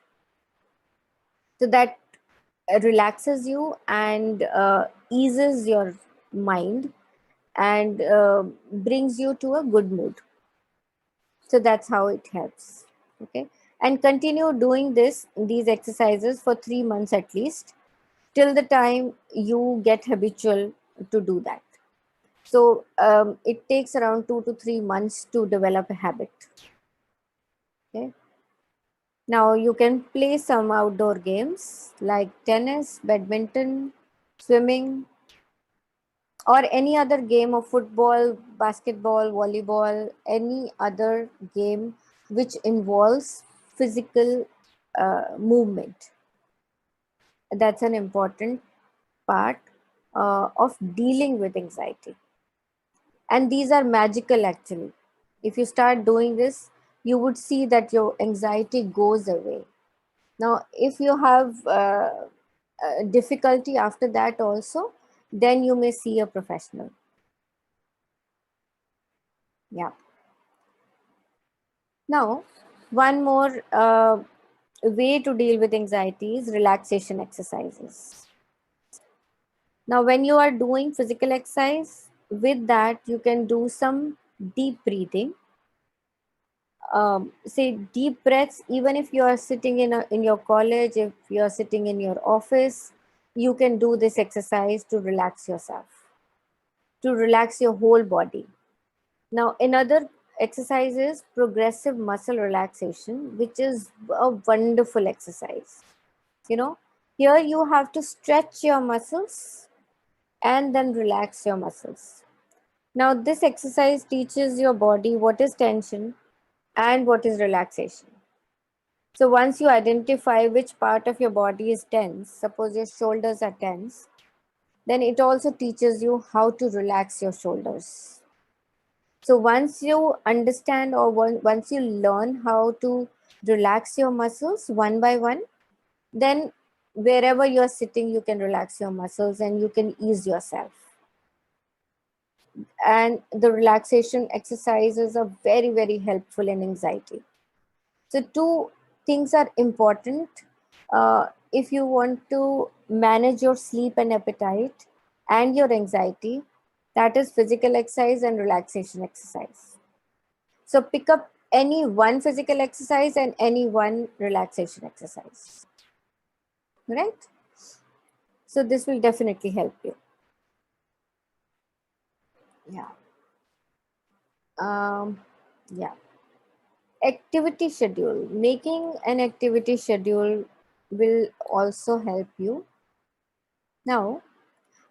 So that relaxes you and eases your mind and brings you to a good mood. So that's how it helps. Okay. And continue doing these exercises for 3 months at least, till the time you get habitual to do that. So it takes around 2 to 3 months to develop a habit. Okay. Now you can play some outdoor games like tennis, badminton, swimming, or any other game of football, basketball, volleyball, any other game which involves physical movement. That's an important part of dealing with anxiety. And these are magical actually. If you start doing this, you would see that your anxiety goes away. Now, if you have difficulty after that also, then you may see a professional. Yeah. Now, one more way to deal with anxiety is relaxation exercises. Now, when you are doing physical exercise, with that you can do some deep breathing. Say deep breaths, even if you are sitting in your college, if you are sitting in your office, you can do this exercise to relax yourself, to relax your whole body. Now, another exercise is progressive muscle relaxation, which is a wonderful exercise. You know, here you have to stretch your muscles and then relax your muscles. Now, this exercise teaches your body what is tension and what is relaxation. So, once you identify which part of your body is tense, suppose your shoulders are tense, then it also teaches you how to relax your shoulders. So once you understand, or once you learn how to relax your muscles one by one, then wherever you're sitting, you can relax your muscles and you can ease yourself. And the relaxation exercises are very, very helpful in anxiety. So two things are important if you want to manage your sleep and appetite and your anxiety, that is physical exercise and relaxation exercise. So pick up any one physical exercise and any one relaxation exercise, right? So this will definitely help you. Yeah. Um, yeah. Activity schedule. Making an activity schedule will also help you. Now,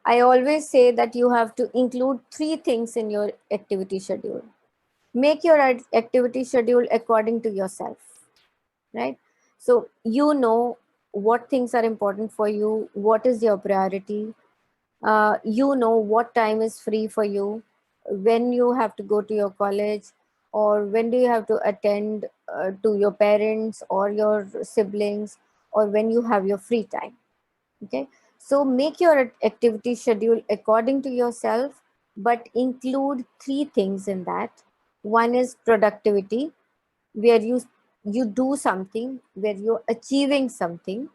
I always say that you have to include 3 things in your activity schedule. Make your activity schedule according to yourself, right? So you know what things are important for you, what is your priority, you know what time is free for you, when you have to go to your college, or when do you have to attend to your parents or your siblings, or when you have your free time. Okay, so make your activity schedule according to yourself, but include 3 things in that. One is productivity, where you do something, where you're achieving something,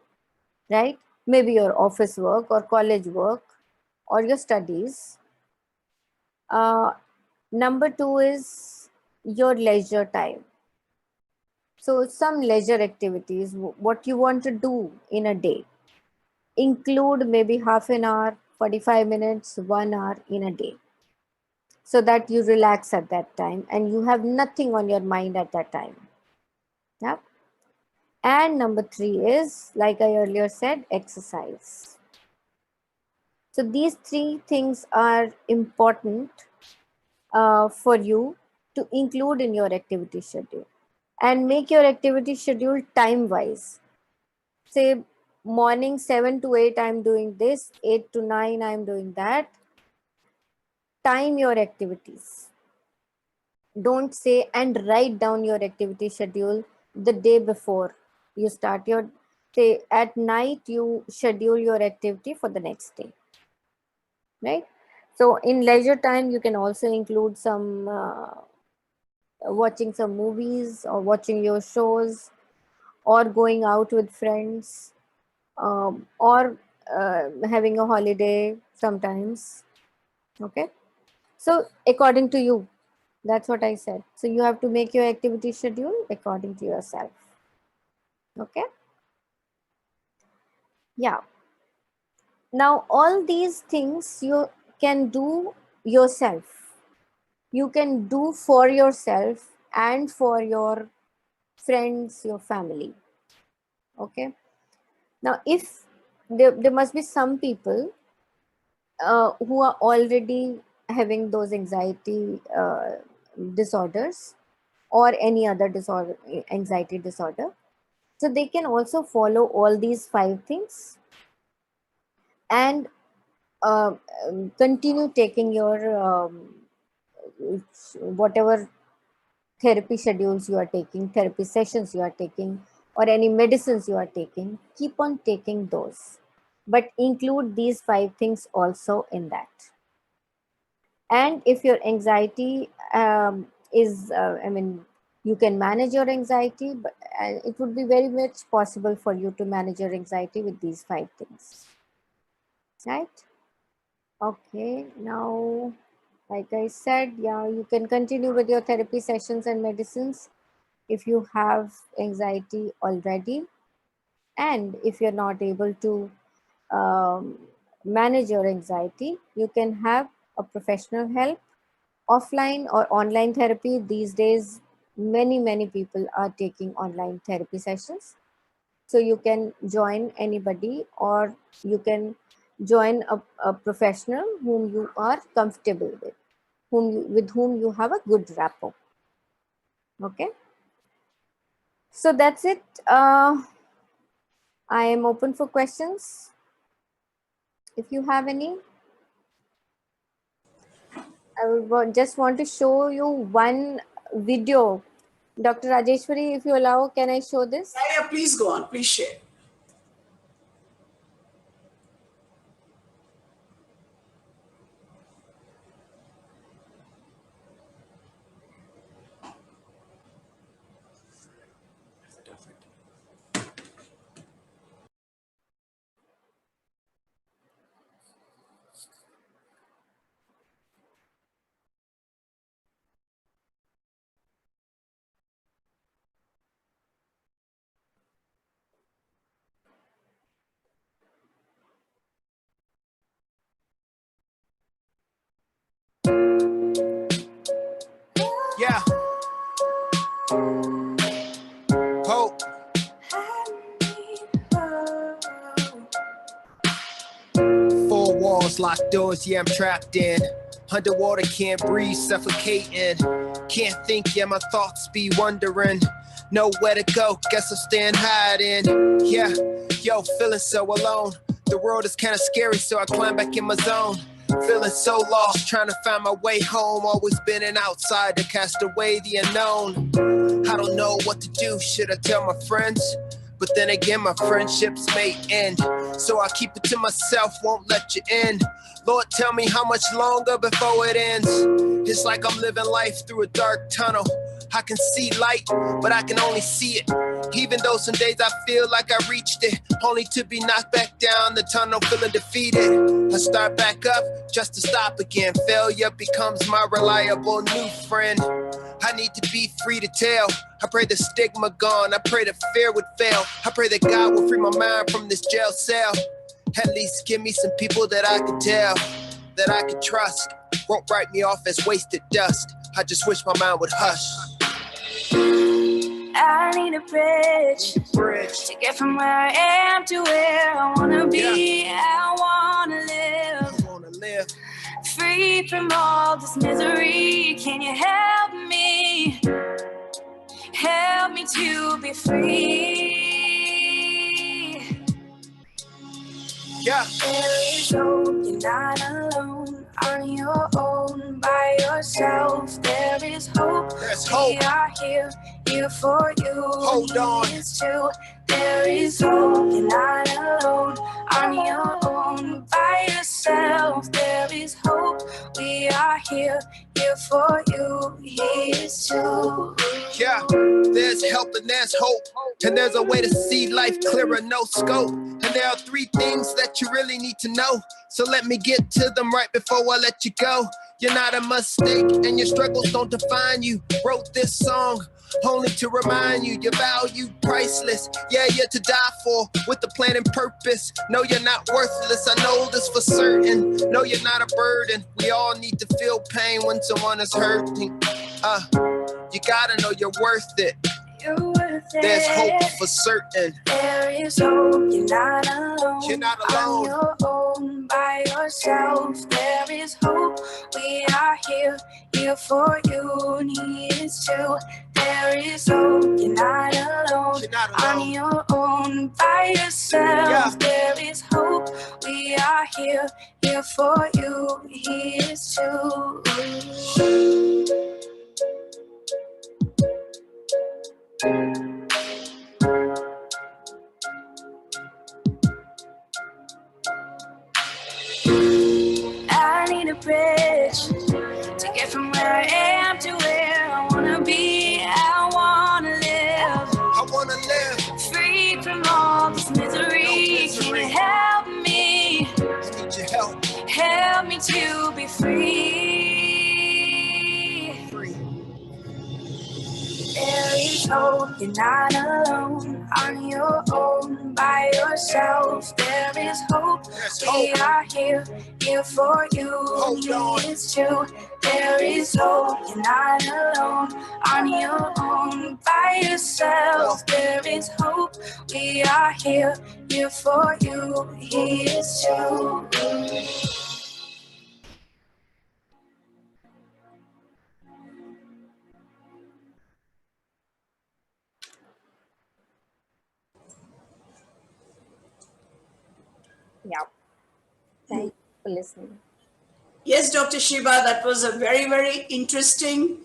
right? Maybe your office work or college work or your studies. Number 2 is your leisure time. So some leisure activities, what you want to do in a day, include maybe half an hour, 45 minutes, 1 hour in a day, so that you relax at that time and you have nothing on your mind at that time. Yeah. And number 3 is, like I earlier said, exercise. So these 3 things are important for you to include in your activity schedule, and make your activity schedule time wise. Say morning 7 to 8 I'm doing this, 8 to 9 I'm doing that. Time your activities. Don't say, and write down your activity schedule the day before you start your say at night you schedule your activity for the next day, right? So in leisure time you can also include some watching some movies or watching your shows or going out with friends, or having a holiday sometimes. Okay, so according to you, that's what I said. So you have to make your activity schedule according to yourself. Okay, yeah. Now all these things you can do yourself. You can do for yourself and for your friends, your family. Okay, now if there must be some people who are already having those anxiety disorders or any other disorder, anxiety disorder, so they can also follow all these 5 things and uh, continue taking your whatever therapy schedules you are taking, therapy sessions you are taking, or any medicines you are taking. Keep on taking those, but include these 5 things also in that. And if your anxiety is I mean, you can manage your anxiety, but it would be very much possible for you to manage your anxiety with these 5 things, right? Okay, now like I said, yeah, you can continue with your therapy sessions and medicines if you have anxiety already. And if you're not able to um, manage your anxiety, you can have a professional help. Offline or online therapy, these days many people are taking online therapy sessions, so you can join anybody, or you can join a professional whom you are comfortable with, with whom you have a good rapport. Okay, so that's it. I am open for questions if you have any. I would just want to show you one video. Dr. Rajeshwari, if you allow, can I show this? Yeah, please go on. Please share. Yeah. Hope. 4 walls, locked doors, yeah, I'm trapped in. Underwater, can't breathe, suffocating. Can't think, yeah, my thoughts be wondering. Nowhere to go, guess I'll stand hiding. Yeah, yo, feeling so alone. The world is kinda scary, so I climb back in my zone. Feeling so lost, trying to find my way home. Always been an outsider, cast away the unknown. I don't know what to do, should I tell my friends? But then again, my friendships may end. So I keep it to myself, won't let you in. Lord, tell me how much longer before it ends. It's like I'm living life through a dark tunnel. I can see light, but I can only see it. Even though some days I feel like I reached it, only to be knocked back down the tunnel, feeling defeated. I start back up just to stop again. Failure becomes my reliable new friend. I need to be free to tell. I pray the stigma gone. I pray the fear would fail. I pray that God will free my mind from this jail cell. At least give me some people that I can tell, that I can trust. Won't write me off as wasted dust. I just wish my mind would hush. I need a bridge to get from where I am to where I wanna be. Yeah. I wanna live free from all this misery. Can you help me? Help me to be free. Yeah. There is hope, you're not alone. On your own, by yourself. There is hope. There's hope. We are here here for you. Hold on. It's true, there is hope. You're not alone, on your own, by yourself. There is hope. We are here for you. Here's true. Yeah, there's help and there's hope. And there's a way to see life clearer, no scope. And there are 3 things that you really need to know. So let me get to them right before I let you go. You're not a mistake, and your struggles don't define you. Wrote this song only to remind you your value priceless. Yeah, you're to die for, with a plan and purpose. No, you're not worthless, I know this for certain. No, you're not a burden. We all need to feel pain when someone is hurting. You gotta know you're worth it. You're worth it. There's hope for certain. There is hope. You're not alone. You're not alone. On your own, by yourself. There is hope. We are here for you. And he is true. There is hope. You're not alone. You're not On alone. your own, by yourself. Yeah. There is hope. We are here for you. He is true. I need a bridge to get from where I am to where I wanna be. I wanna live I wanna live. free from all this misery. Can you help me? I need your help. Help me to be free. Free. There is hope, you're not alone, on your own, by yourself. There is hope, There's we hope. are here for you. Hold on. It's true, there is hope, you're not alone, on your own, by yourself. There is hope, we are here for you. It's true. Yeah. Thank you for listening. Yes, Dr. Shiva, that was a very, very interesting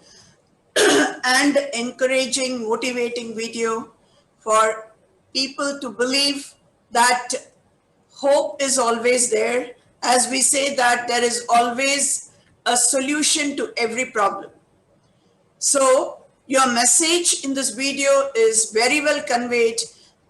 and encouraging, motivating video for people to believe that hope is always there. As we say that there is always a solution to every problem. So your message in this video is very well conveyed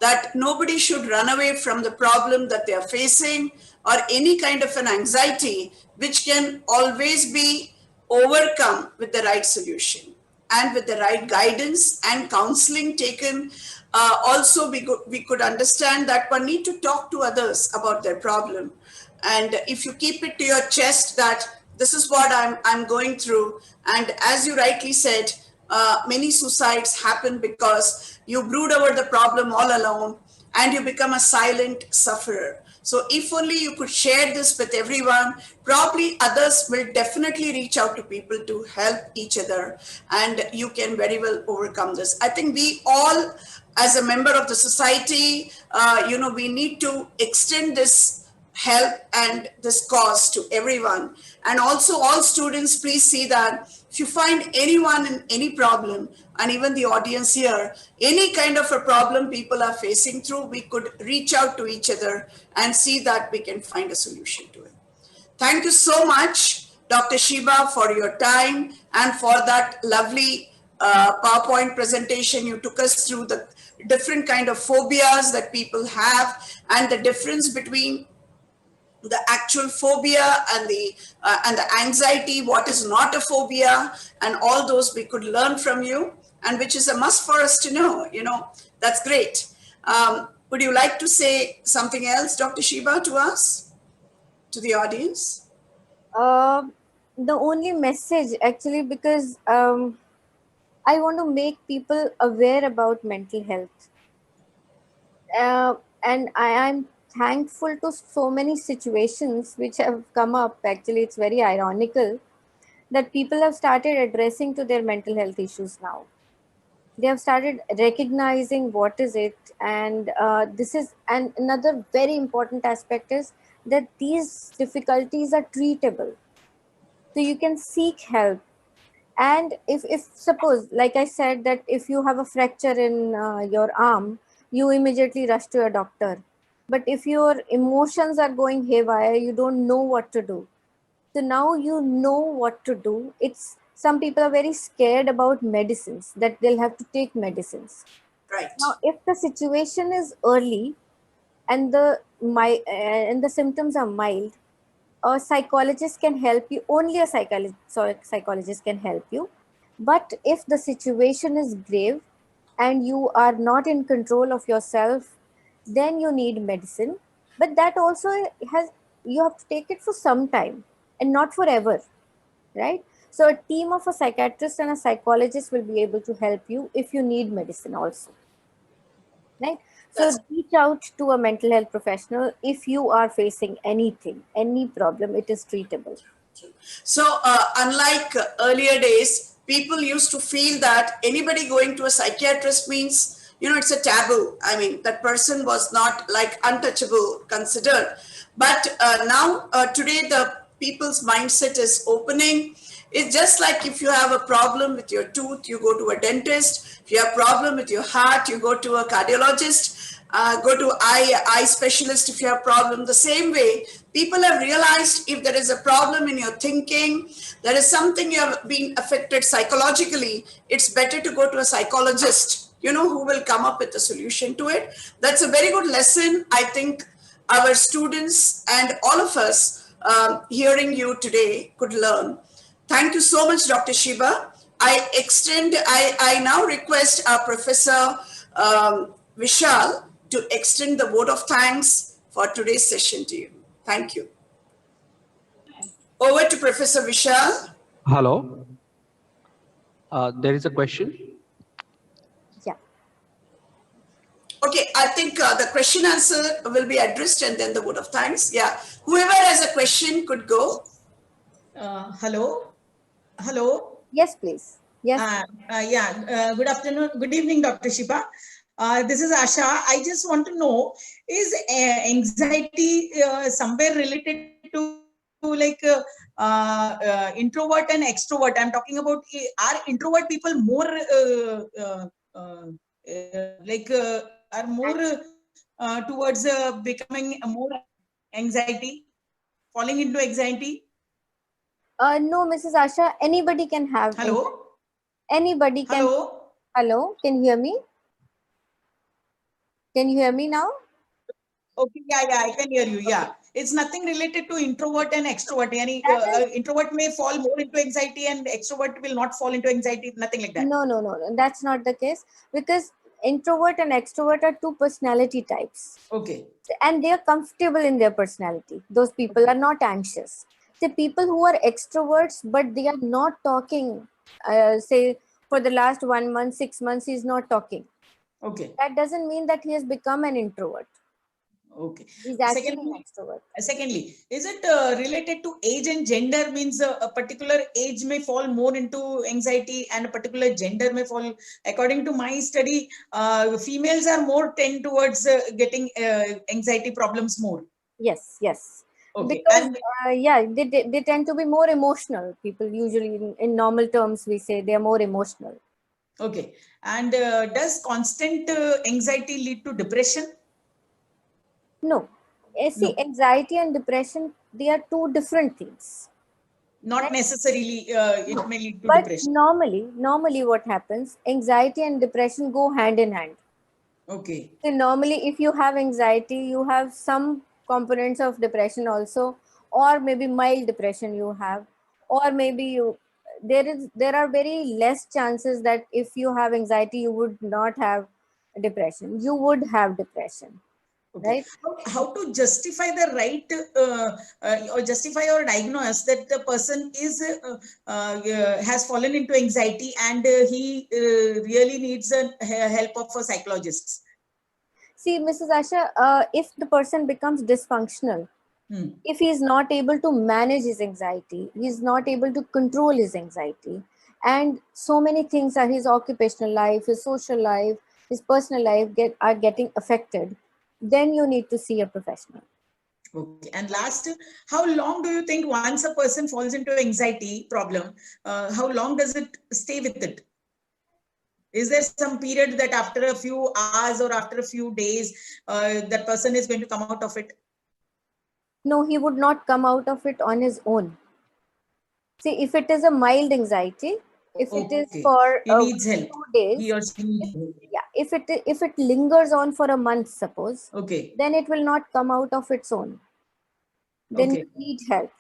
that nobody should run away from the problem that they are facing or any kind of an anxiety, which can always be overcome with the right solution and with the right guidance and counseling taken. Also, we could understand that one need to talk to others about their problem. And if you keep it to your chest that this is what I'm going through, and as you rightly said, many suicides happen because you brood over the problem all alone and you become a silent sufferer. So if only you could share this with everyone, probably others will definitely reach out to people to help each other, and you can very well overcome this. I think we all, as a member of the society, we need to extend this help and this cause to everyone. And also all students, please see that if you find anyone in any problem, and even the audience here, any kind of a problem people are facing through, we could reach out to each other and see that we can find a solution to it. Thank you so much, Dr. Shiva, for your time and for that lovely PowerPoint presentation. You took us through the different kind of phobias that people have and the difference between the actual phobia and the anxiety, what is not a phobia, and all those we could learn from you, and which is a must for us to know. That's great. Would you like to say something else, Dr. Shiva, to us, to the audience? The only message actually, because I want to make people aware about mental health. And I am thankful to so many situations which have come up. Actually, it's very ironical that people have started addressing to their mental health issues now. They have started recognizing what is it. And this is, and another very important aspect is that these difficulties are treatable. So you can seek help. And if suppose, like I said, that if you have a fracture in your arm, you immediately rush to a doctor. But if your emotions are going haywire, you don't know what to do. So now you know what to do. It's some people are very scared about medicines, that they'll have to take medicines. Right. Now, if the situation is early and the symptoms are mild, a psychologist can help you. Only a psychologist can help you. But if the situation is grave and you are not in control of yourself, then you need medicine. But that also has, you have to take it for some time and not forever, right? So a team of a psychiatrist and a psychologist will be able to help you if you need medicine also, right? So That's reach out to a mental health professional if you are facing anything, any problem. It is treatable. so. Unlike earlier days, people used to feel that anybody going to a psychiatrist means, it's a taboo. I mean, that person was not like untouchable considered. But now, today, the people's mindset is opening. It's just like if you have a problem with your tooth, you go to a dentist. If you have a problem with your heart, you go to a cardiologist. Go to eye specialist if you have a problem. The same way, people have realized if there is a problem in your thinking, there is something you have been affected psychologically, it's better to go to a psychologist, who will come up with a solution to it. That's a very good lesson. I think our students and all of us hearing you today could learn. Thank you so much, Dr. Shiba. I now request our Professor Vishal to extend the vote of thanks for today's session to you. Thank you. Over to Professor Vishal. Hello. There is a question. Yeah. Okay, I think the question answer will be addressed and then the vote of thanks. Yeah, whoever has a question could go. Hello. Hello. Yes, please. Yes. Good afternoon. Good evening, Dr. Shiba. This is Asha. I just want to know, is anxiety somewhere related to like introvert and extrovert? I'm talking about, are introvert people more are more towards becoming more anxiety, falling into anxiety? No, Mrs. Asha, anybody can have. Hello. Anybody can. Hello. Hello, can you hear me? Can you hear me now? Okay, I can hear you. Yeah, it's nothing related to introvert and extrovert. Any introvert may fall more into anxiety, and extrovert will not fall into anxiety. Nothing like that. No. That's not the case, because introvert and extrovert are two personality types. Okay. And they are comfortable in their personality. Those people are not anxious. The people who are extroverts, but they are not talking, say for the last 1 month, 6 months, he's not talking. Okay. That doesn't mean that he has become an introvert. Okay. He's actually an extrovert. Secondly, is it related to age and gender? Means a particular age may fall more into anxiety and a particular gender may fall. According to my study, females are more tend towards getting anxiety problems more. Yes. Okay. Because they tend to be more emotional. People usually, in normal terms, we say they are more emotional. Okay. And does constant anxiety lead to depression? No. See, anxiety and depression, they are two different things. Not necessarily it may lead to but depression. Normally what happens, anxiety and depression go hand in hand. Okay. So normally if you have anxiety, you have some components of depression also, or maybe mild depression you have, or maybe there are very less chances that if you have anxiety you would not have depression. You would have depression. Okay. Right? How to justify the right or justify or diagnose that the person is has fallen into anxiety and he really needs help of a psychologist? See, Mrs. Asha, if the person becomes dysfunctional, if he is not able to manage his anxiety, he is not able to control his anxiety, and so many things are his occupational life, his social life, his personal life are getting affected, then you need to see a professional. Okay. And last, how long do you think once a person falls into anxiety problem, how long does it stay with it? Is there some period that after a few hours or after a few days, that person is going to come out of it? No, he would not come out of it on his own. See, if it is a mild anxiety, if it is Okay. for He needs help. 2 days, He or she needs help. yeah, if it lingers on for a month, suppose, Okay. then it will not come out of its own. Then Okay. you need help.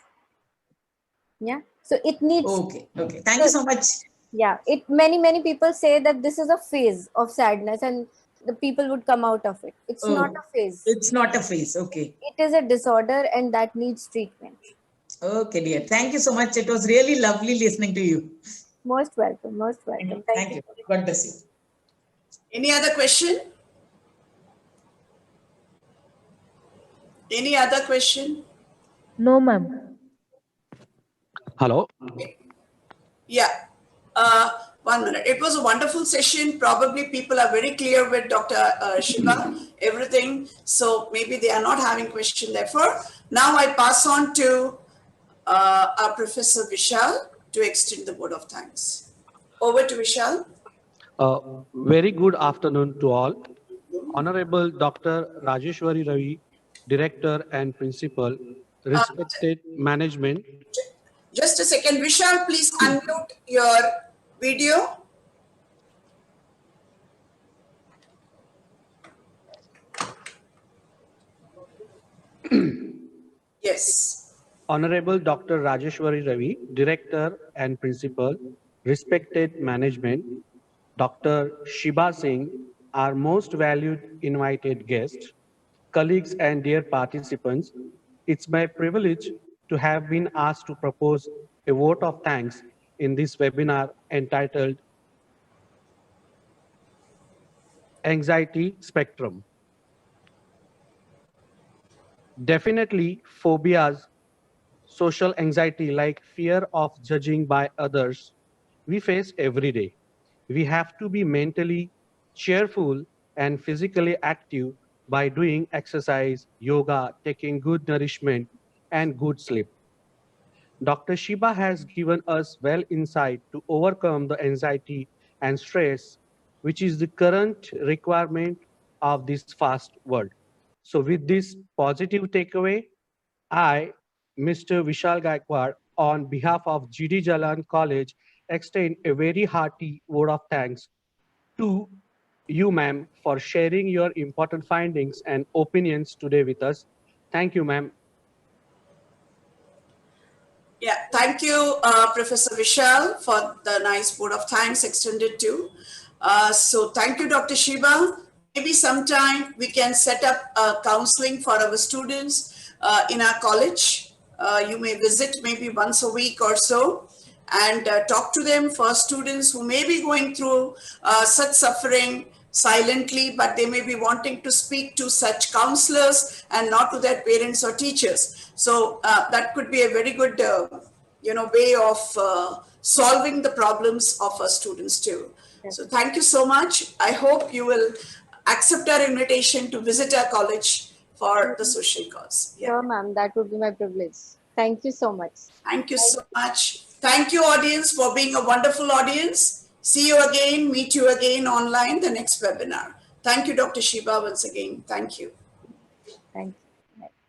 Yeah. So it needs. Okay. Okay. Thank you so much. Yeah. Many people say that this is a phase of sadness and the people would come out of it. It's not a phase. It's not a phase. Okay. It is a disorder and that needs treatment. Okay, dear. Thank you so much. It was really lovely listening to you. Most welcome. Most welcome. Thank you. God bless you. Any other question? Any other question? No, ma'am. Hello. Yeah. 1 minute. It was a wonderful session. Probably people are very clear with Dr. Shiva, everything. So maybe they are not having question therefore. Now I pass on to our Professor Vishal to extend the vote of thanks. Over to Vishal. Very good afternoon to all. Honorable Dr. Rajeshwari Ravi, Director and Principal, respected management. Just a second. Vishal, please unmute your video. Yes. Honorable Dr. Rajeshwari Ravi, Director and Principal, respected management, Dr. Shiba Singh, our most valued invited guest, colleagues and dear participants, it's my privilege to have been asked to propose a vote of thanks in this webinar entitled Anxiety Spectrum. Definitely, phobias, social anxiety like fear of judging by others, we face every day. We have to be mentally cheerful and physically active by doing exercise, yoga, taking good nourishment, and good sleep. Dr. Shiba has given us well insight to overcome the anxiety and stress, which is the current requirement of this fast world. So with this positive takeaway, I, Mr. Vishal Gaikwad, on behalf of GD Jalan College, extend a very hearty word of thanks to you, ma'am, for sharing your important findings and opinions today with us. Thank you, ma'am. Yeah, thank you, Professor Vishal, for the nice vote of thanks extended to. So thank you, Dr. Shiba. Maybe sometime we can set up counseling for our students in our college. You may visit maybe once a week or so and talk to them for students who may be going through such suffering silently, but they may be wanting to speak to such counselors and not to their parents or teachers. So that could be a very good, way of solving the problems of our students too. So thank you so much. I hope you will accept our invitation to visit our college for the social cause. Sure, ma'am. That would be my privilege. Thank you so much. Thank you so much. Thank you, audience, for being a wonderful audience. See you again, meet you again online the next webinar. Thank you, Dr. Shiba, once again. Thank you. Thank you.